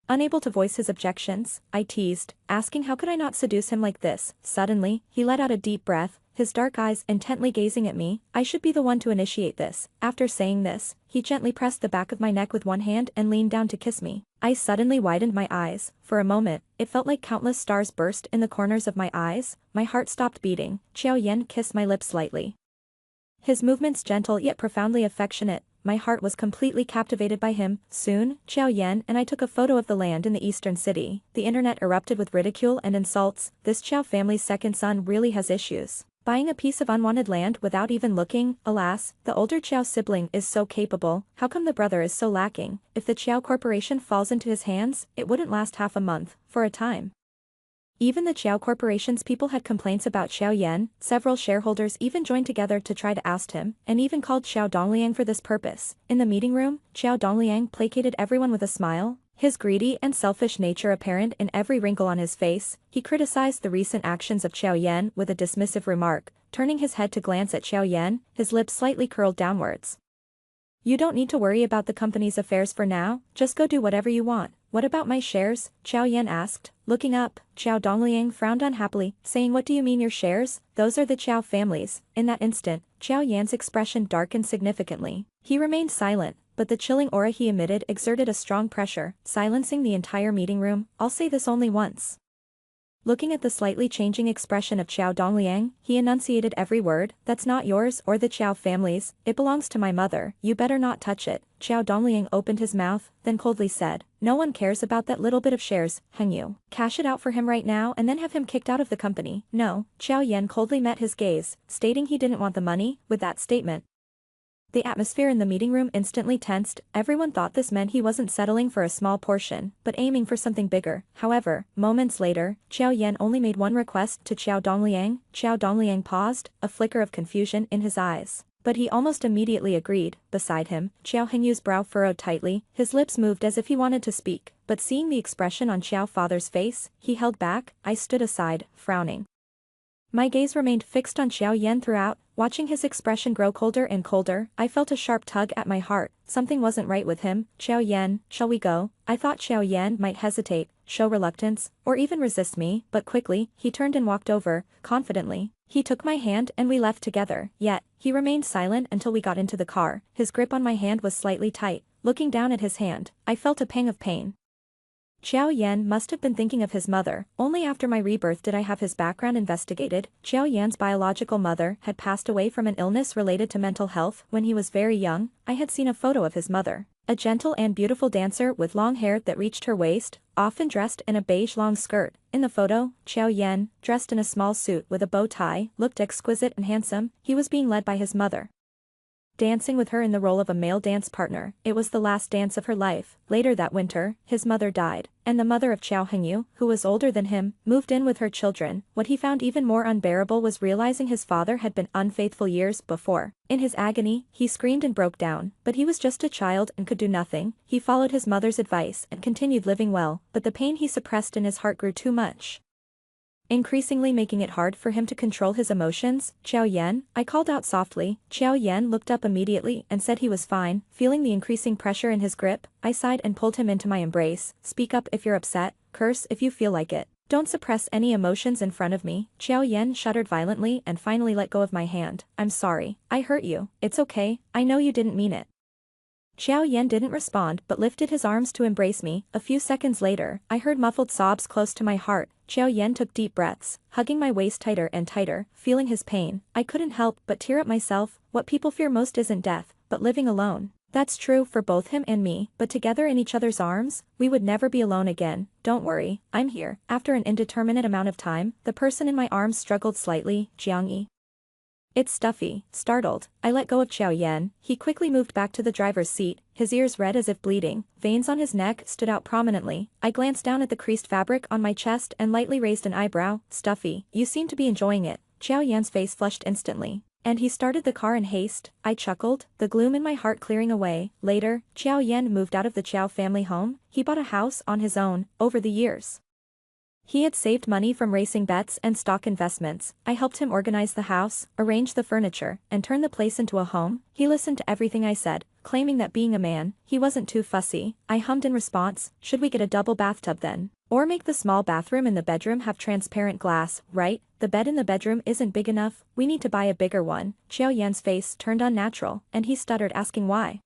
Unable to voice his objections, I teased, asking how could I not seduce him like this. Suddenly, he let out a deep breath, his dark eyes intently gazing at me. I should be the one to initiate this. After saying this, he gently pressed the back of my neck with one hand and leaned down to kiss me. I suddenly widened my eyes. For a moment, it felt like countless stars burst in the corners of my eyes. My heart stopped beating. Xiao Yan kissed my lips lightly. His movements gentle yet profoundly affectionate. My heart was completely captivated by him. Soon, Xiao Yan and I took a photo of the land in the eastern city. The internet erupted with ridicule and insults. This Qiao family's second son really has issues. Buying a piece of unwanted land without even looking. Alas, the older Qiao sibling is so capable. How come the brother is so lacking? If the Qiao Corporation falls into his hands, it wouldn't last half a month. For a time, even the Qiao Corporation's people had complaints about Xiao Yan. Several shareholders even joined together to try to oust him, and even called Xiao Dongliang for this purpose. In the meeting room, Xiao Dongliang placated everyone with a smile, his greedy and selfish nature apparent in every wrinkle on his face. He criticized the recent actions of Xiao Yan with a dismissive remark, turning his head to glance at Xiao Yan, his lips slightly curled downwards. You don't need to worry about the company's affairs for now, just go do whatever you want. What about my shares? Xiao Yan asked. Looking up, Xiao Dongliang frowned unhappily, saying what do you mean your shares? Those are the Qiao family's. In that instant, Xiao Yan's expression darkened significantly. He remained silent, but the chilling aura he emitted exerted a strong pressure, silencing the entire meeting room. I'll say this only once. Looking at the slightly changing expression of Xiao Dongliang, he enunciated every word. That's not yours or the Qiao family's. It belongs to my mother. You better not touch it. Xiao Dongliang opened his mouth, then coldly said, no one cares about that little bit of shares, Heng Yu. Cash it out for him right now and then have him kicked out of the company. No. Xiao Yan coldly met his gaze, stating he didn't want the money. With that statement, the atmosphere in the meeting room instantly tensed. Everyone thought this meant he wasn't settling for a small portion, but aiming for something bigger. However, moments later, Xiao Yan only made one request to Xiao Dongliang. Xiao Dongliang paused, a flicker of confusion in his eyes. But he almost immediately agreed. Beside him, Xiao Hengyu's brow furrowed tightly, his lips moved as if he wanted to speak, but seeing the expression on Xiao father's face, he held back. I stood aside, frowning. My gaze remained fixed on Xiao Yan throughout, watching his expression grow colder and colder. I felt a sharp tug at my heart. Something wasn't right with him. Xiao Yan, shall we go? I thought Xiao Yan might hesitate, show reluctance, or even resist me, but quickly, he turned and walked over, confidently. He took my hand and we left together, yet, he remained silent until we got into the car. His grip on my hand was slightly tight. Looking down at his hand, I felt a pang of pain. Xiao Yan must have been thinking of his mother. Only after my rebirth did I have his background investigated. Xiao Yan's biological mother had passed away from an illness related to mental health when he was very young. I had seen a photo of his mother. A gentle and beautiful dancer with long hair that reached her waist, often dressed in a beige long skirt. In the photo, Xiao Yan, dressed in a small suit with a bow tie, looked exquisite and handsome. He was being led by his mother, dancing with her in the role of a male dance partner. It was the last dance of her life. Later that winter, his mother died, and the mother of Xiao Hengyu, who was older than him, moved in with her children. What he found even more unbearable was realizing his father had been unfaithful years before. In his agony, he screamed and broke down, but he was just a child and could do nothing. He followed his mother's advice and continued living well, but the pain he suppressed in his heart grew too much, increasingly making it hard for him to control his emotions. "Xiao Yan," I called out softly. Xiao Yan looked up immediately and said he was fine. Feeling the increasing pressure in his grip, I sighed and pulled him into my embrace. "Speak up if you're upset, curse if you feel like it. Don't suppress any emotions in front of me." Xiao Yan shuddered violently and finally let go of my hand. "I'm sorry. I hurt you. It's okay. I know you didn't mean it." Xiao Yan didn't respond but lifted his arms to embrace me. A few seconds later, I heard muffled sobs close to my heart. Xiao Yan took deep breaths, hugging my waist tighter and tighter. Feeling his pain, I couldn't help but tear up myself. What people fear most isn't death, but living alone. That's true for both him and me, but together in each other's arms, we would never be alone again. "Don't worry, I'm here." After an indeterminate amount of time, the person in my arms struggled slightly. "Jiangyi." "It's stuffy." Startled, I let go of Xiao Yan. He quickly moved back to the driver's seat, his ears red as if bleeding. Veins on his neck stood out prominently. I glanced down at the creased fabric on my chest and lightly raised an eyebrow. "Stuffy. You seem to be enjoying it." Xiao Yan's face flushed instantly. "And he started the car in haste." I chuckled, the gloom in my heart clearing away. Later, Xiao Yan moved out of the Qiao family home. He bought a house on his own. Over the years, he had saved money from racing bets and stock investments. I helped him organize the house, arrange the furniture, and turn the place into a home. He listened to everything I said, claiming that being a man, he wasn't too fussy. I hummed in response, "Should we get a double bathtub then? Or make the small bathroom in the bedroom have transparent glass, right? The bed in the bedroom isn't big enough, we need to buy a bigger one." Xiao Yan's face turned unnatural, and he stuttered, asking why.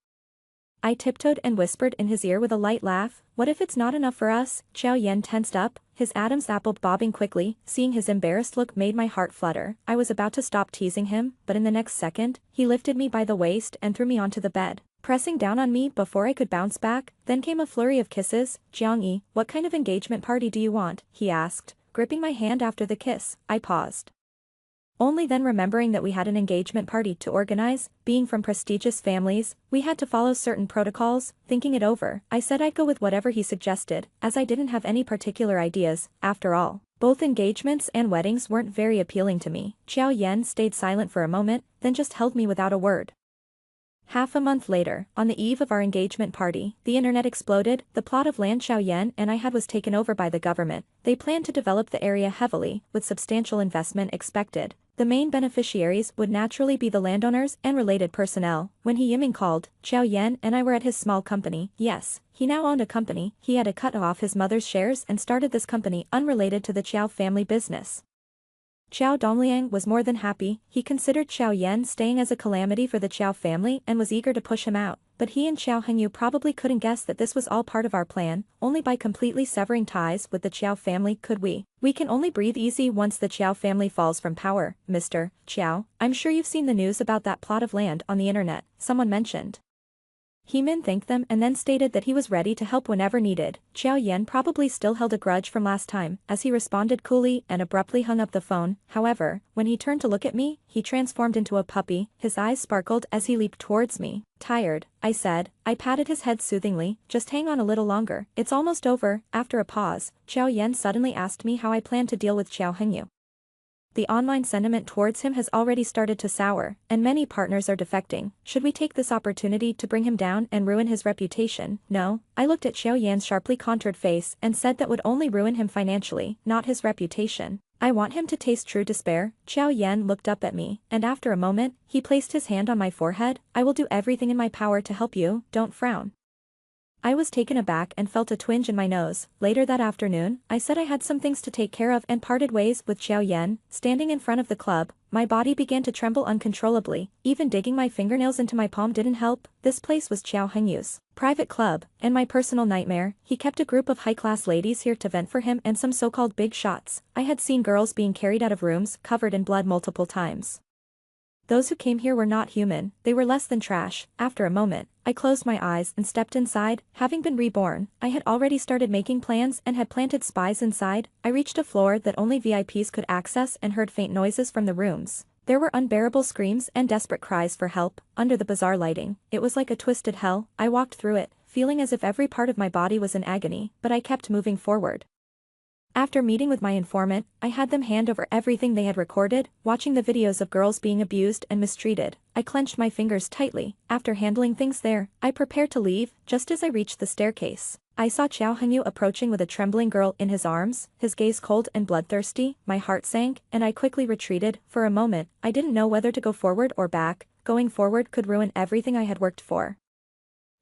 I tiptoed and whispered in his ear with a light laugh, "What if it's not enough for us?" Xiao Yan tensed up, his Adam's apple bobbing quickly. Seeing his embarrassed look made my heart flutter. I was about to stop teasing him, but in the next second, he lifted me by the waist and threw me onto the bed, pressing down on me before I could bounce back. Then came a flurry of kisses. "Jiangyi, what kind of engagement party do you want?" he asked, gripping my hand after the kiss. I paused, only then remembering that we had an engagement party to organize. Being from prestigious families, we had to follow certain protocols. Thinking it over, I said I'd go with whatever he suggested, as I didn't have any particular ideas. After all, both engagements and weddings weren't very appealing to me. Xiao Yan stayed silent for a moment, then just held me without a word. Half a month later, on the eve of our engagement party, the internet exploded. The plot of land Xiao Yan and I had was taken over by the government. They planned to develop the area heavily, with substantial investment expected. The main beneficiaries would naturally be the landowners and related personnel. When He Yiming called, Xiao Yan and I were at his small company. Yes, he now owned a company. He had to cut off his mother's shares and started this company unrelated to the Qiao family business. Qiao Dongliang was more than happy. He considered Xiao Yan staying as a calamity for the Qiao family and was eager to push him out. But he and Xiao Hengyu probably couldn't guess that this was all part of our plan. Only by completely severing ties with the Qiao family could we. "We can only breathe easy once the Qiao family falls from power, Mr. Qiao. I'm sure you've seen the news about that plot of land on the internet," someone mentioned. Heeman thanked them and then stated that he was ready to help whenever needed. Xiao Yan probably still held a grudge from last time, as he responded coolly and abruptly hung up the phone. However, when he turned to look at me, he transformed into a puppy. His eyes sparkled as he leaped towards me. "Tired," I said. I patted his head soothingly. "Just hang on a little longer. It's almost over." After a pause, Xiao Yan suddenly asked me how I planned to deal with Xiao Hengyu. The online sentiment towards him has already started to sour, and many partners are defecting. Should we take this opportunity to bring him down and ruin his reputation? No. I looked at Xiao Yan's sharply contoured face and said that would only ruin him financially, not his reputation. I want him to taste true despair. Xiao Yan looked up at me, and after a moment, he placed his hand on my forehead. "I will do everything in my power to help you, don't frown." I was taken aback and felt a twinge in my nose. Later that afternoon, I said I had some things to take care of and parted ways with Xiao Yan. Standing in front of the club, my body began to tremble uncontrollably. Even digging my fingernails into my palm didn't help. This place was Xiao Hengyu's private club, and my personal nightmare. He kept a group of high-class ladies here to vent for him and some so-called big shots. I had seen girls being carried out of rooms covered in blood multiple times. Those who came here were not human, they were less than trash. After a moment, I closed my eyes and stepped inside. Having been reborn, I had already started making plans and had planted spies inside. I reached a floor that only VIPs could access and heard faint noises from the rooms. There were unbearable screams and desperate cries for help. Under the bizarre lighting, it was like a twisted hell. I walked through it, feeling as if every part of my body was in agony, but I kept moving forward. After meeting with my informant, I had them hand over everything they had recorded. Watching the videos of girls being abused and mistreated, I clenched my fingers tightly. After handling things there, I prepared to leave. Just as I reached the staircase, I saw Xiao Hengyu approaching with a trembling girl in his arms, his gaze cold and bloodthirsty. My heart sank, and I quickly retreated. For a moment, I didn't know whether to go forward or back. Going forward could ruin everything I had worked for.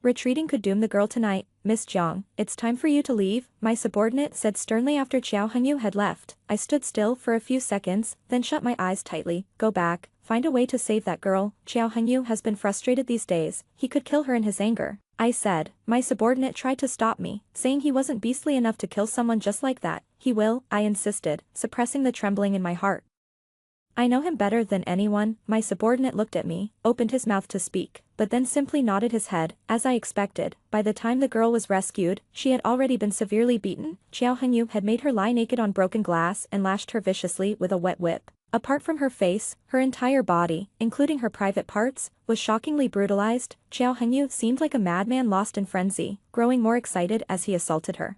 Retreating could doom the girl tonight. Miss Jiang, it's time for you to leave, my subordinate said sternly after Xiao Hengyu had left. I stood still for a few seconds, then shut my eyes tightly. Go back, find a way to save that girl. Xiao Hengyu has been frustrated these days, he could kill her in his anger, I said. My subordinate tried to stop me, saying he wasn't beastly enough to kill someone just like that. He will, I insisted, suppressing the trembling in my heart. I know him better than anyone. My subordinate looked at me, opened his mouth to speak, but then simply nodded his head. As I expected, by the time the girl was rescued, she had already been severely beaten. Xiao Hengyu had made her lie naked on broken glass and lashed her viciously with a wet whip. Apart from her face, her entire body, including her private parts, was shockingly brutalized. Xiao Hengyu seemed like a madman lost in frenzy, growing more excited as he assaulted her.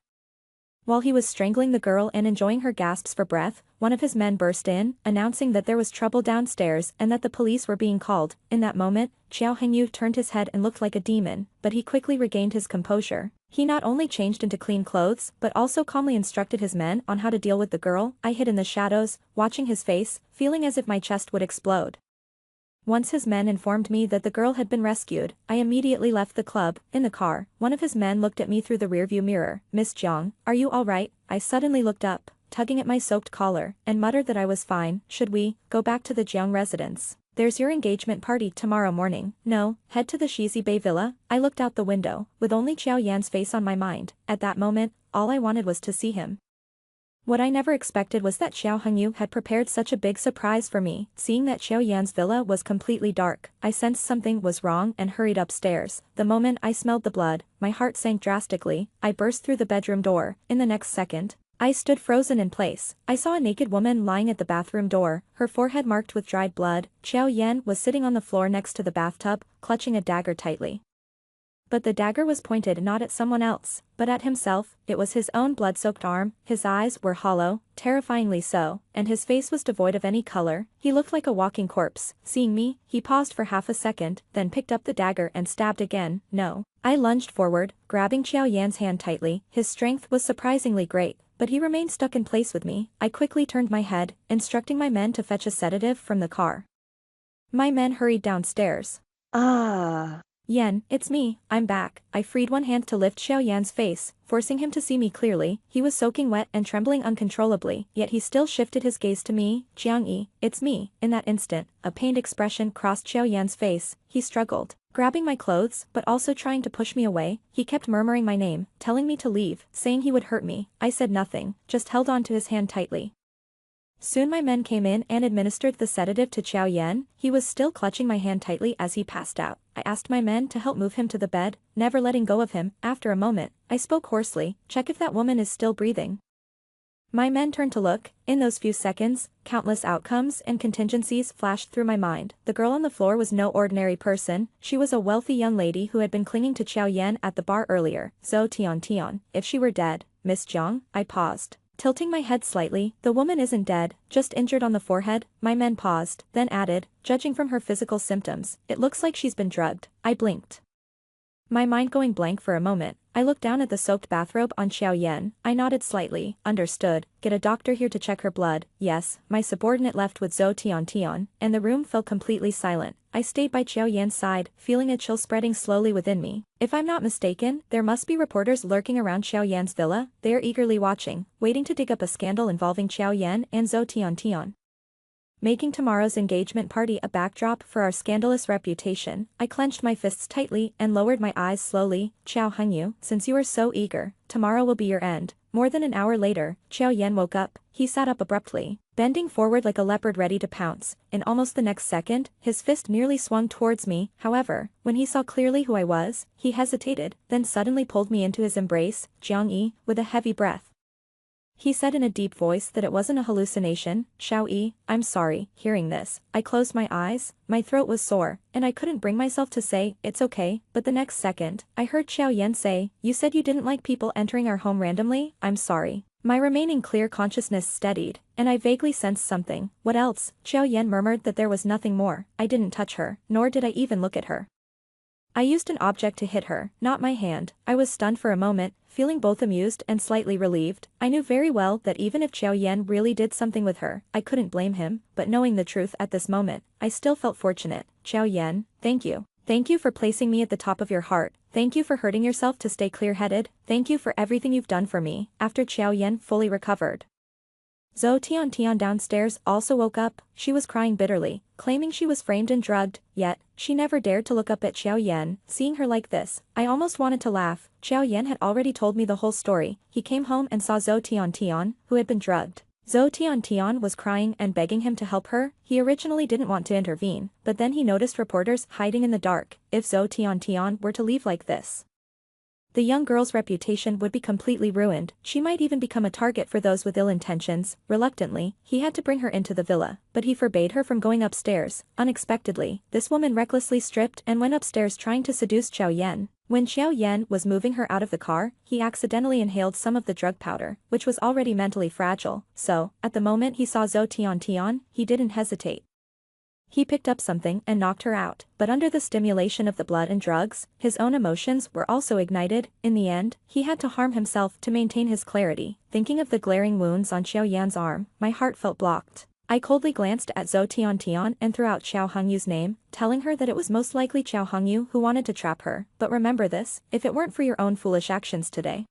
While he was strangling the girl and enjoying her gasps for breath, one of his men burst in, announcing that there was trouble downstairs and that the police were being called. In that moment, Xiao Hengyu turned his head and looked like a demon, but he quickly regained his composure. He not only changed into clean clothes, but also calmly instructed his men on how to deal with the girl. I hid in the shadows, watching his face, feeling as if my chest would explode. Once his men informed me that the girl had been rescued, I immediately left the club. In the car, one of his men looked at me through the rearview mirror. Miss Jiang, are you all right? I suddenly looked up, tugging at my soaked collar, and muttered that I was fine. Should we go back to the Jiang residence? There's your engagement party tomorrow morning. No, head to the Shizi Bay Villa. I looked out the window, with only Xiao Yan's face on my mind. At that moment, all I wanted was to see him. What I never expected was that Xiao Hengyu had prepared such a big surprise for me. Seeing that Xiao Yan's villa was completely dark, I sensed something was wrong and hurried upstairs. The moment I smelled the blood, my heart sank drastically. I burst through the bedroom door. In the next second, I stood frozen in place. I saw a naked woman lying at the bathroom door, her forehead marked with dried blood. Xiao Yan was sitting on the floor next to the bathtub, clutching a dagger tightly. But the dagger was pointed not at someone else, but at himself. It was his own blood-soaked arm. His eyes were hollow, terrifyingly so, and his face was devoid of any color. He looked like a walking corpse. Seeing me, he paused for half a second, then picked up the dagger and stabbed again. No. I lunged forward, grabbing Xiao Yan's hand tightly. His strength was surprisingly great, but he remained stuck in place with me. I quickly turned my head, instructing my men to fetch a sedative from the car. My men hurried downstairs. Yan, it's me, I'm back. I freed one hand to lift Xiao Yan's face, forcing him to see me clearly. He was soaking wet and trembling uncontrollably, yet he still shifted his gaze to me. Jiang Yi, it's me. In that instant, a pained expression crossed Xiao Yan's face. He struggled, grabbing my clothes, but also trying to push me away. He kept murmuring my name, telling me to leave, saying he would hurt me. I said nothing, just held on to his hand tightly. Soon my men came in and administered the sedative to Xiao Yan. He was still clutching my hand tightly as he passed out. I asked my men to help move him to the bed, never letting go of him. After a moment, I spoke hoarsely, check if that woman is still breathing. My men turned to look. In those few seconds, countless outcomes and contingencies flashed through my mind. The girl on the floor was no ordinary person. She was a wealthy young lady who had been clinging to Xiao Yan at the bar earlier. Zhou Tian. If she were dead, Miss Jiang, I paused, tilting my head slightly. The woman isn't dead, just injured on the forehead. My men paused, then added, judging from her physical symptoms, it looks like she's been drugged. I blinked, my mind going blank for a moment. I looked down at the soaked bathrobe on Xiao Yan. I nodded slightly. Understood. Get a doctor here to check her blood. Yes, my subordinate left with Zhou Tian, and the room fell completely silent. I stayed by Xiao Yan's side, feeling a chill spreading slowly within me. If I'm not mistaken, there must be reporters lurking around Xiao Yan's villa. They are eagerly watching, waiting to dig up a scandal involving Xiao Yan and Zhou Tian. Making tomorrow's engagement party a backdrop for our scandalous reputation, I clenched my fists tightly and lowered my eyes slowly. Xiao Hengyu, since you are so eager, tomorrow will be your end. More than an hour later, Xiao Yan woke up. He sat up abruptly, bending forward like a leopard ready to pounce. In almost the next second, his fist nearly swung towards me. However, when he saw clearly who I was, he hesitated, then suddenly pulled me into his embrace. Jiang Yi, with a heavy breath, he said in a deep voice that it wasn't a hallucination. Xiao Yi, I'm sorry. Hearing this, I closed my eyes. My throat was sore, and I couldn't bring myself to say, it's okay, but the next second, I heard Xiao Yan say, you said you didn't like people entering our home randomly. I'm sorry. My remaining clear consciousness steadied, and I vaguely sensed something. What else? Xiao Yan murmured that there was nothing more. I didn't touch her, nor did I even look at her. I used an object to hit her, not my hand. I was stunned for a moment, feeling both amused and slightly relieved. I knew very well that even if Xiao Yan really did something with her, I couldn't blame him, but knowing the truth at this moment, I still felt fortunate. Xiao Yan, thank you. Thank you for placing me at the top of your heart. Thank you for hurting yourself to stay clear-headed. Thank you for everything you've done for me. After Xiao Yan fully recovered, Zhou Tian downstairs also woke up. She was crying bitterly, claiming she was framed and drugged, yet, she never dared to look up at Xiao Yan. Seeing her like this, I almost wanted to laugh. Xiao Yan had already told me the whole story. He came home and saw Zhou Tian, who had been drugged. Zhou Tian was crying and begging him to help her. He originally didn't want to intervene, but then he noticed reporters hiding in the dark. If Zhou Tian were to leave like this, the young girl's reputation would be completely ruined. She might even become a target for those with ill intentions. Reluctantly, he had to bring her into the villa, but he forbade her from going upstairs. Unexpectedly, this woman recklessly stripped and went upstairs trying to seduce Xiao Yan. When Xiao Yan was moving her out of the car, he accidentally inhaled some of the drug powder, which was already mentally fragile. So, at the moment he saw Zhou Tian, he didn't hesitate. He picked up something and knocked her out, but under the stimulation of the blood and drugs, his own emotions were also ignited. In the end, he had to harm himself to maintain his clarity. Thinking of the glaring wounds on Xiao Yan's arm, my heart felt blocked. I coldly glanced at Zhou Tian and threw out Xiao Hengyu's name, telling her that it was most likely Xiao Hengyu who wanted to trap her. But remember this, if it weren't for your own foolish actions today,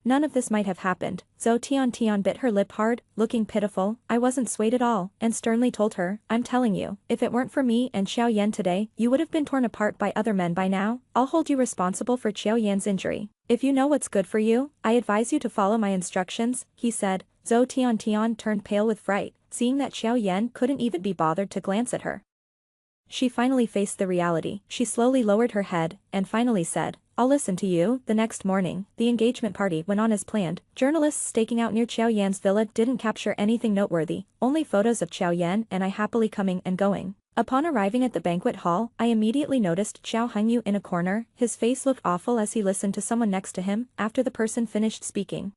none of this might have happened. Zhou Tian bit her lip hard, looking pitiful. I wasn't swayed at all, and sternly told her, I'm telling you, if it weren't for me and Xiao Yan today, you would have been torn apart by other men by now. I'll hold you responsible for Xiao Yan's injury. If you know what's good for you, I advise you to follow my instructions, he said. Zhou Tian turned pale with fright, seeing that Xiao Yan couldn't even be bothered to glance at her. She finally faced the reality. She slowly lowered her head, and finally said, I'll listen to you. The next morning, the engagement party went on as planned. Journalists staking out near Xiao Yan's villa didn't capture anything noteworthy, only photos of Xiao Yan and I happily coming and going. Upon arriving at the banquet hall, I immediately noticed Xiao Hengyu in a corner. His face looked awful as he listened to someone next to him. After the person finished speaking,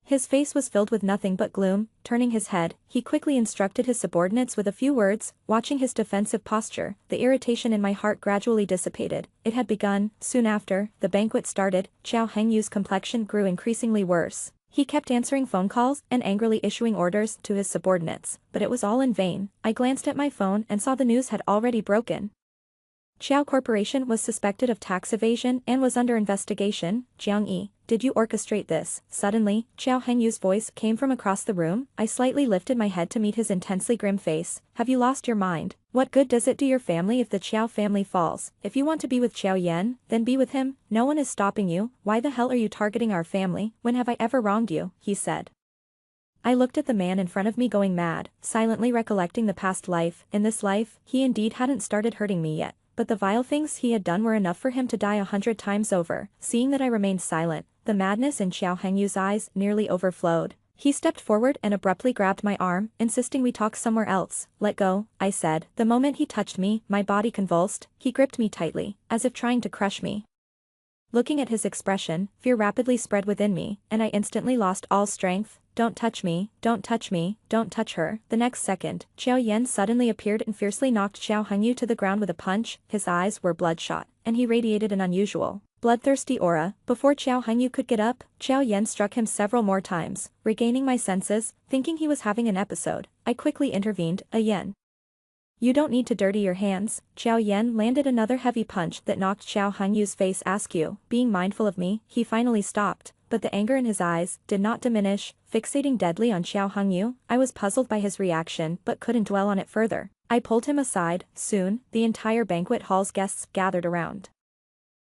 his face was filled with nothing but gloom. Turning his head, he quickly instructed his subordinates with a few words. Watching his defensive posture, the irritation in my heart gradually dissipated. It had begun. Soon after, the banquet started. Xiao Hengyu's complexion grew increasingly worse. He kept answering phone calls and angrily issuing orders to his subordinates, but it was all in vain. I glanced at my phone and saw the news had already broken. Xiao Corporation was suspected of tax evasion and was under investigation. Jiang Yi, did you orchestrate this? Suddenly, Xiao Hengyu's voice came from across the room. I slightly lifted my head to meet his intensely grim face. Have you lost your mind? What good does it do your family if the Xiao family falls? If you want to be with Xiao Yan, then be with him. No one is stopping you. Why the hell are you targeting our family? When have I ever wronged you? He said. I looked at the man in front of me going mad, silently recollecting the past life. In this life, he indeed hadn't started hurting me yet, but the vile things he had done were enough for him to die 100 times over. Seeing that I remained silent, the madness in Xiao Hengyu's eyes nearly overflowed. He stepped forward and abruptly grabbed my arm, insisting we talk somewhere else. Let go, I said. The moment he touched me, my body convulsed. He gripped me tightly, as if trying to crush me. Looking at his expression, fear rapidly spread within me, and I instantly lost all strength. Don't touch me, don't touch me, don't touch her. The next second, Xiao Yan suddenly appeared and fiercely knocked Xiao Hengyu to the ground with a punch. His eyes were bloodshot, and he radiated an unusual bloodthirsty aura. Before Qiao Hengyu could get up, Qiao Yan struck him several more times. Regaining my senses, thinking he was having an episode, I quickly intervened. Yen. You don't need to dirty your hands. Qiao Yan landed another heavy punch that knocked Qiao Hengyu's face askew. Being mindful of me, he finally stopped, but the anger in his eyes did not diminish, fixating deadly on Qiao Hengyu. I was puzzled by his reaction but couldn't dwell on it further. I pulled him aside. Soon, the entire banquet hall's guests gathered around.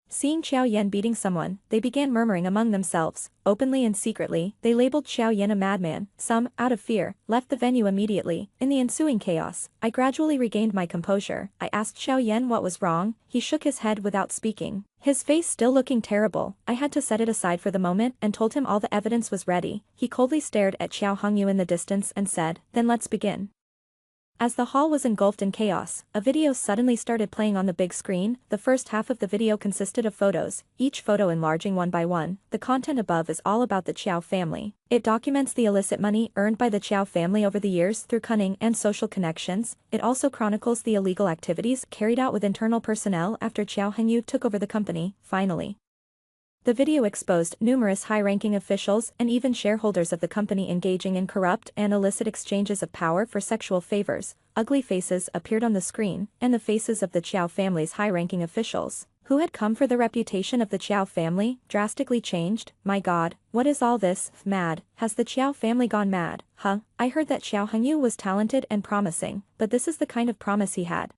Seeing Qiao Yan beating someone, they began murmuring among themselves. Openly and secretly, they labeled Qiao Yan a madman. Some, out of fear, left the venue immediately. In the ensuing chaos, I gradually regained my composure. I asked Qiao Yan what was wrong. He shook his head without speaking, his face still looking terrible. I had to set it aside for the moment and told him all the evidence was ready. He coldly stared at Qiao Hengyu in the distance and said, "Then let's begin." As the hall was engulfed in chaos, a video suddenly started playing on the big screen. The first half of the video consisted of photos, each photo enlarging one by one. The content above is all about the Qiao family. It documents the illicit money earned by the Qiao family over the years through cunning and social connections. It also chronicles the illegal activities carried out with internal personnel after Qiao Hengyu took over the company. Finally, the video exposed numerous high-ranking officials and even shareholders of the company engaging in corrupt and illicit exchanges of power for sexual favors. Ugly faces appeared on the screen, and the faces of the Qiao family's high-ranking officials, who had come for the reputation of the Qiao family, drastically changed. My God, what is all this? Mad? Has the Qiao family gone mad? Huh? I heard that Qiao Hengyu was talented and promising, but this is the kind of promise he had.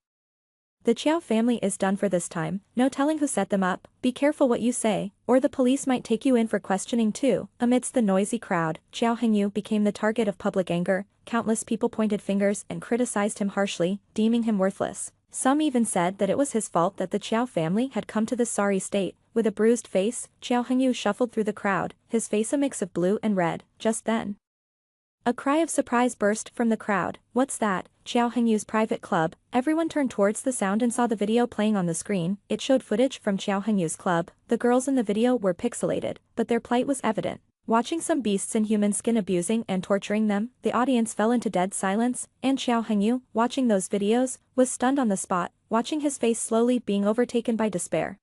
The Qiao family is done for this time. No telling who set them up. Be careful what you say, or the police might take you in for questioning too. Amidst the noisy crowd, Qiao Hengyu became the target of public anger. Countless people pointed fingers and criticized him harshly, deeming him worthless. Some even said that it was his fault that the Qiao family had come to this sorry state. With a bruised face, Qiao Hengyu shuffled through the crowd, his face a mix of blue and red. Just then, a cry of surprise burst from the crowd. What's that? Qiao Hengyu's private club. Everyone turned towards the sound and saw the video playing on the screen. It showed footage from Qiao Hengyu's club. The girls in the video were pixelated, but their plight was evident. Watching some beasts in human skin abusing and torturing them, the audience fell into dead silence, and Qiao Hengyu, watching those videos, was stunned on the spot, watching his face slowly being overtaken by despair.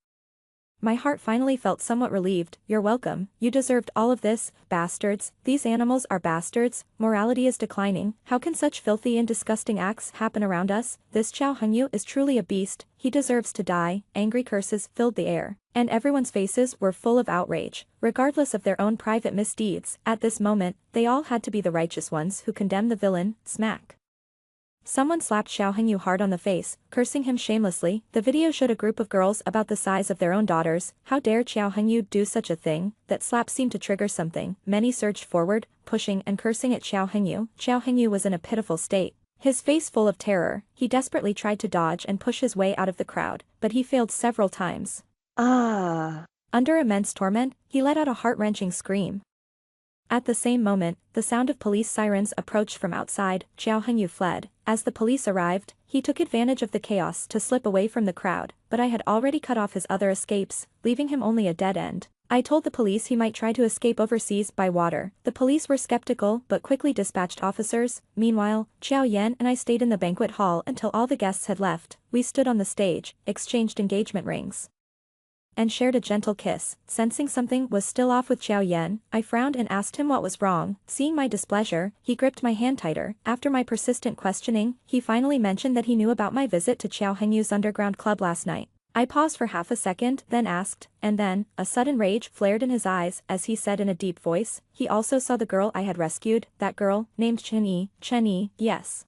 My heart finally felt somewhat relieved. You're welcome. You deserved all of this, bastards. These animals are bastards. Morality is declining. How can such filthy and disgusting acts happen around us? This Qiao Hengyu is truly a beast. He deserves to die. Angry curses filled the air, and everyone's faces were full of outrage, regardless of their own private misdeeds. At this moment, they all had to be the righteous ones who condemn the villain. Smack. Someone slapped Qiao Hengyu hard on the face, cursing him shamelessly. The video showed a group of girls about the size of their own daughters. How dare Qiao Hengyu do such a thing? That slap seemed to trigger something. Many surged forward, pushing and cursing at Qiao Hengyu. Qiao Hengyu was in a pitiful state, his face full of terror. He desperately tried to dodge and push his way out of the crowd, but he failed several times. Under immense torment, he let out a heart-wrenching scream. At the same moment, the sound of police sirens approached from outside. Qiao Hengyu fled. As the police arrived, he took advantage of the chaos to slip away from the crowd, but I had already cut off his other escapes, leaving him only a dead end. I told the police he might try to escape overseas by water. The police were skeptical but quickly dispatched officers. Meanwhile, Qiao Yan and I stayed in the banquet hall until all the guests had left. We stood on the stage, exchanged engagement rings, and shared a gentle kiss. Sensing something was still off with Qiao Yan, I frowned and asked him what was wrong. Seeing my displeasure, he gripped my hand tighter. After my persistent questioning, he finally mentioned that he knew about my visit to Qiao Hengyu's underground club last night. I paused for half a second, then asked, and then, a sudden rage flared in his eyes as he said in a deep voice, he also saw the girl I had rescued. That girl, named Chen Yi, yes.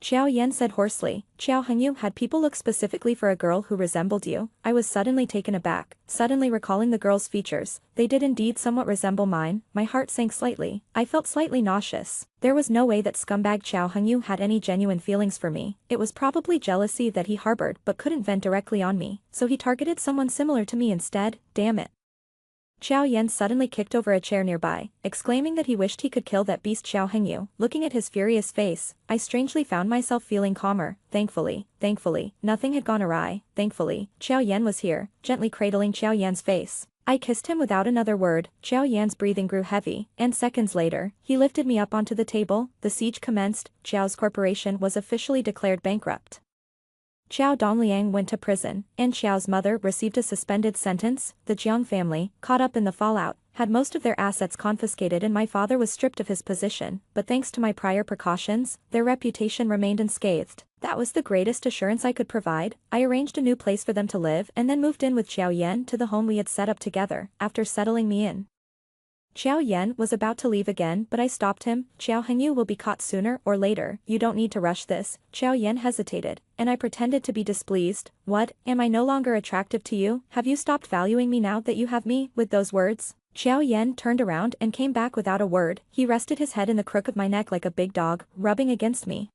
Qiao Yan said hoarsely. Qiao Hengyu had people look specifically for a girl who resembled you. I was suddenly taken aback, suddenly recalling the girl's features. They did indeed somewhat resemble mine. My heart sank slightly. I felt slightly nauseous. There was no way that scumbag Qiao Hengyu had any genuine feelings for me. It was probably jealousy that he harbored but couldn't vent directly on me, so he targeted someone similar to me instead. Damn it. Qiao Yan suddenly kicked over a chair nearby, exclaiming that he wished he could kill that beast Qiao Hengyu. Looking at his furious face, I strangely found myself feeling calmer. Thankfully, nothing had gone awry. Thankfully, Qiao Yan was here, gently cradling Qiao Yan's face. I kissed him without another word. Qiao Yan's breathing grew heavy, and seconds later, he lifted me up onto the table. The siege commenced. Qiao's corporation was officially declared bankrupt. Xiao Dongliang went to prison, and Xiao's mother received a suspended sentence. The Jiang family, caught up in the fallout, had most of their assets confiscated and my father was stripped of his position, but thanks to my prior precautions, their reputation remained unscathed. That was the greatest assurance I could provide. I arranged a new place for them to live and then moved in with Xiao Yan to the home we had set up together. After settling me in, Xiao Yan was about to leave again but I stopped him. Xiao Hengyu will be caught sooner or later, you don't need to rush this. Xiao Yan hesitated, and I pretended to be displeased. What, am I no longer attractive to you? Have you stopped valuing me now that you have me? With those words, Xiao Yan turned around and came back without a word. He rested his head in the crook of my neck like a big dog, rubbing against me,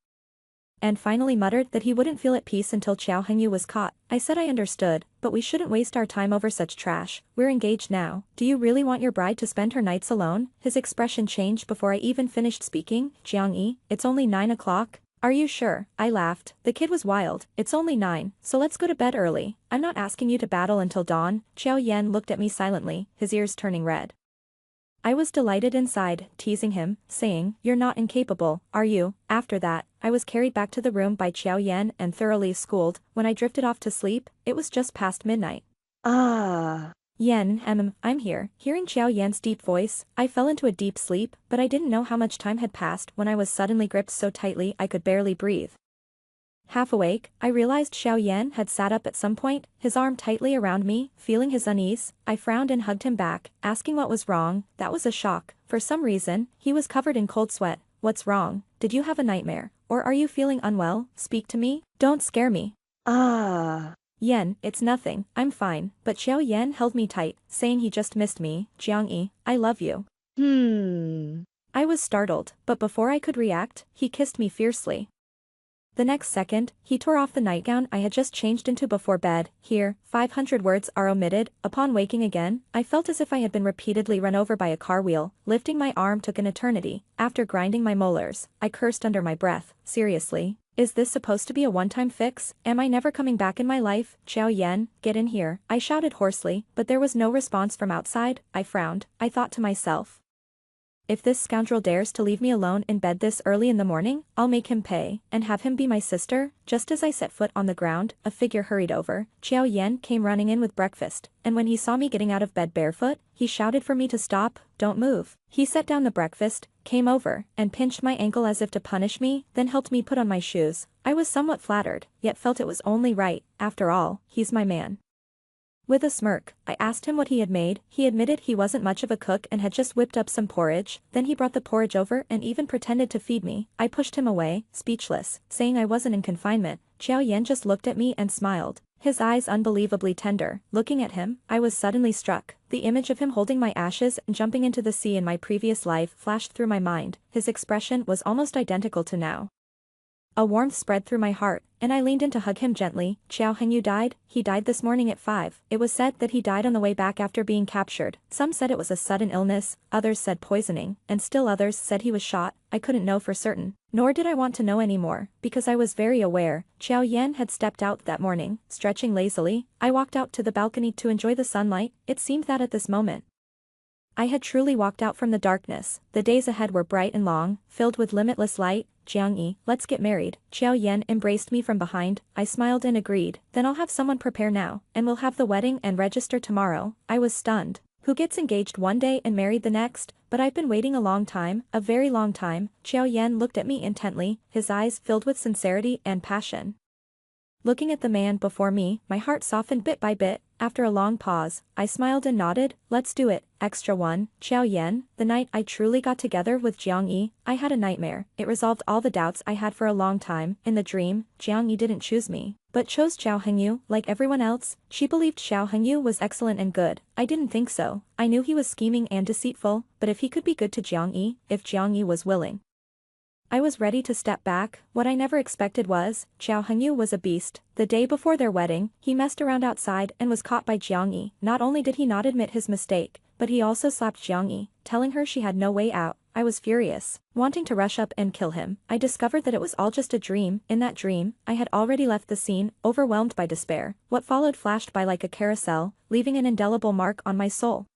and finally muttered that he wouldn't feel at peace until Xiao Hengyu was caught. I said I understood, but we shouldn't waste our time over such trash. We're engaged now. Do you really want your bride to spend her nights alone? His expression changed before I even finished speaking. Jiang Yi, it's only 9 o'clock. Are you sure? I laughed. The kid was wild. It's only 9, so let's go to bed early. I'm not asking you to battle until dawn. Xiao Yan looked at me silently, his ears turning red. I was delighted inside, teasing him, saying, you're not incapable, are you? After that, I was carried back to the room by Xiao Yan and thoroughly schooled. When I drifted off to sleep, it was just past midnight. Yan, I'm here. Hearing Xiao Yan's deep voice, I fell into a deep sleep, but I didn't know how much time had passed when I was suddenly gripped so tightly I could barely breathe. Half awake, I realized Xiao Yan had sat up at some point, his arm tightly around me. Feeling his unease, I frowned and hugged him back, asking what was wrong. That was a shock. For some reason, he was covered in cold sweat. What's wrong? Did you have a nightmare? Or are you feeling unwell? Speak to me. Don't scare me. Yan, it's nothing, I'm fine. But Xiao Yan held me tight, saying he just missed me. Jiang Yi, I love you. I was startled, but before I could react, he kissed me fiercely. The next second, he tore off the nightgown I had just changed into before bed. Here, 500 words are omitted. Upon waking again, I felt as if I had been repeatedly run over by a car wheel. Lifting my arm took an eternity. After grinding my molars, I cursed under my breath. Seriously? Is this supposed to be a one-time fix? Am I never coming back in my life? Xiao Yan, get in here. I shouted hoarsely, but there was no response from outside. I frowned. I thought to myself, if this scoundrel dares to leave me alone in bed this early in the morning, I'll make him pay, and have him be my sister. Just as I set foot on the ground, a figure hurried over. Xiao Yan came running in with breakfast, and when he saw me getting out of bed barefoot, he shouted for me to stop. Don't move. He set down the breakfast, came over, and pinched my ankle as if to punish me, then helped me put on my shoes. I was somewhat flattered, yet felt it was only right. After all, he's my man. With a smirk, I asked him what he had made. He admitted he wasn't much of a cook and had just whipped up some porridge. Then he brought the porridge over and even pretended to feed me. I pushed him away, speechless, saying I wasn't in confinement. Xiao Yan just looked at me and smiled, his eyes unbelievably tender. Looking at him, I was suddenly struck. The image of him holding my ashes and jumping into the sea in my previous life flashed through my mind. His expression was almost identical to now. A warmth spread through my heart, and I leaned in to hug him gently. Xiao Hengyu died? He died this morning at 5. It was said that he died on the way back after being captured. Some said it was a sudden illness, others said poisoning, and still others said he was shot. I couldn't know for certain. Nor did I want to know anymore, because I was very aware. Xiao Yan had stepped out that morning, stretching lazily. I walked out to the balcony to enjoy the sunlight. It seemed that at this moment, I had truly walked out from the darkness. The days ahead were bright and long, filled with limitless light. Jiang Yi, let's get married. Xiao Yan embraced me from behind. I smiled and agreed. Then I'll have someone prepare now, and we'll have the wedding and register tomorrow. I was stunned. Who gets engaged one day and married the next? But I've been waiting a long time, a very long time. Xiao Yan looked at me intently, his eyes filled with sincerity and passion. Looking at the man before me, my heart softened bit by bit. After a long pause, I smiled and nodded. Let's do it. Extra 1. Xiao Yan, the night I truly got together with Jiang Yi, I had a nightmare. It resolved all the doubts I had for a long time. In the dream, Jiang Yi didn't choose me, but chose Xiao Hengyu. Like everyone else, she believed Xiao Hengyu was excellent and good. I didn't think so. I knew he was scheming and deceitful, but if he could be good to Jiang Yi, if Jiang Yi was willing, I was ready to step back. What I never expected was, Xiao Hengyu was a beast. The day before their wedding, he messed around outside and was caught by Jiang Yi. Not only did he not admit his mistake, but he also slapped Jiang Yi, telling her she had no way out. I was furious, wanting to rush up and kill him. I discovered that it was all just a dream. In that dream, I had already left the scene, overwhelmed by despair. What followed flashed by like a carousel, leaving an indelible mark on my soul.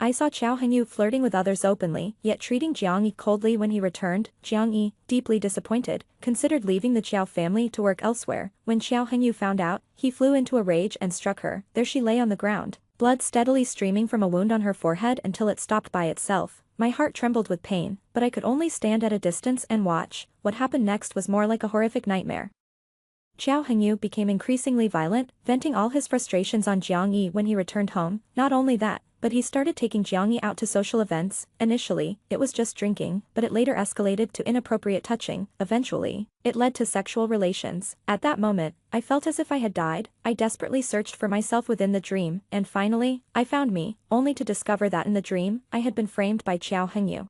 I saw Xiao Hengyu flirting with others openly, yet treating Jiang Yi coldly when he returned. Jiang Yi, deeply disappointed, considered leaving the Xiao family to work elsewhere. When Xiao Hengyu found out, he flew into a rage and struck her. There she lay on the ground, blood steadily streaming from a wound on her forehead until it stopped by itself. My heart trembled with pain, but I could only stand at a distance and watch. What happened next was more like a horrific nightmare. Xiao Hengyu became increasingly violent, venting all his frustrations on Jiang Yi when he returned home. Not only that, but he started taking Jiang Yi out to social events. Initially, it was just drinking, but it later escalated to inappropriate touching. Eventually, it led to sexual relations. At that moment, I felt as if I had died. I desperately searched for myself within the dream, and finally, I found me, only to discover that in the dream, I had been framed by Xiao Hengyu,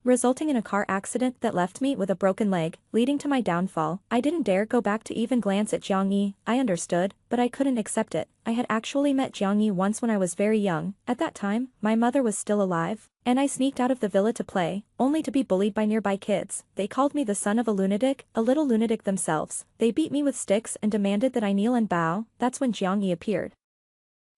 resulting in a car accident that left me with a broken leg, leading to my downfall. I didn't dare go back to even glance at Jiang Yi. I understood, but I couldn't accept it. I had actually met Jiang Yi once when I was very young. At that time, my mother was still alive, and I sneaked out of the villa to play, only to be bullied by nearby kids. They called me the son of a little lunatic themselves. They beat me with sticks and demanded that I kneel and bow. That's when Jiang Yi appeared.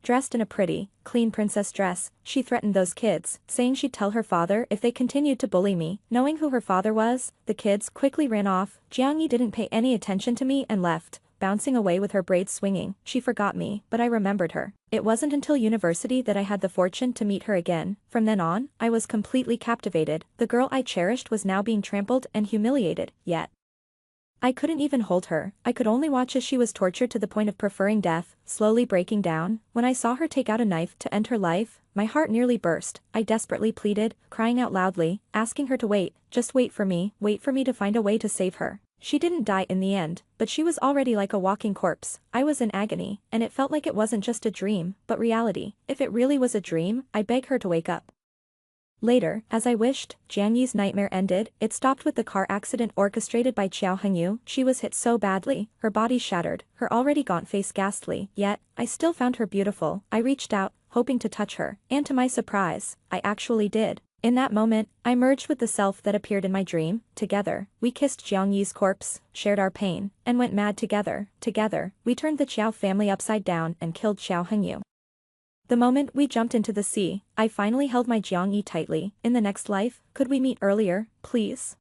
Dressed in a pretty, clean princess dress, she threatened those kids, saying she'd tell her father if they continued to bully me. Knowing who her father was, the kids quickly ran off. Jiang Yi didn't pay any attention to me and left, bouncing away with her braids swinging. She forgot me, but I remembered her. It wasn't until university that I had the fortune to meet her again. From then on, I was completely captivated. The girl I cherished was now being trampled and humiliated, yet I couldn't even hold her. I could only watch as she was tortured to the point of preferring death, slowly breaking down. When I saw her take out a knife to end her life, my heart nearly burst. I desperately pleaded, crying out loudly, asking her to wait, just wait for me to find a way to save her. She didn't die in the end, but she was already like a walking corpse. I was in agony, and it felt like it wasn't just a dream, but reality. If it really was a dream, I begged her to wake up. Later, as I wished, Jiang Yi's nightmare ended. It stopped with the car accident orchestrated by Xiao Hengyu. She was hit so badly, her body shattered, her already gaunt face ghastly. Yet, I still found her beautiful. I reached out, hoping to touch her, and to my surprise, I actually did. In that moment, I merged with the self that appeared in my dream. Together, we kissed Jiang Yi's corpse, shared our pain, and went mad together. Together, we turned the Xiao family upside down and killed Xiao Hengyu. The moment we jumped into the sea, I finally held my Jiang Yi tightly. In the next life, could we meet earlier, please?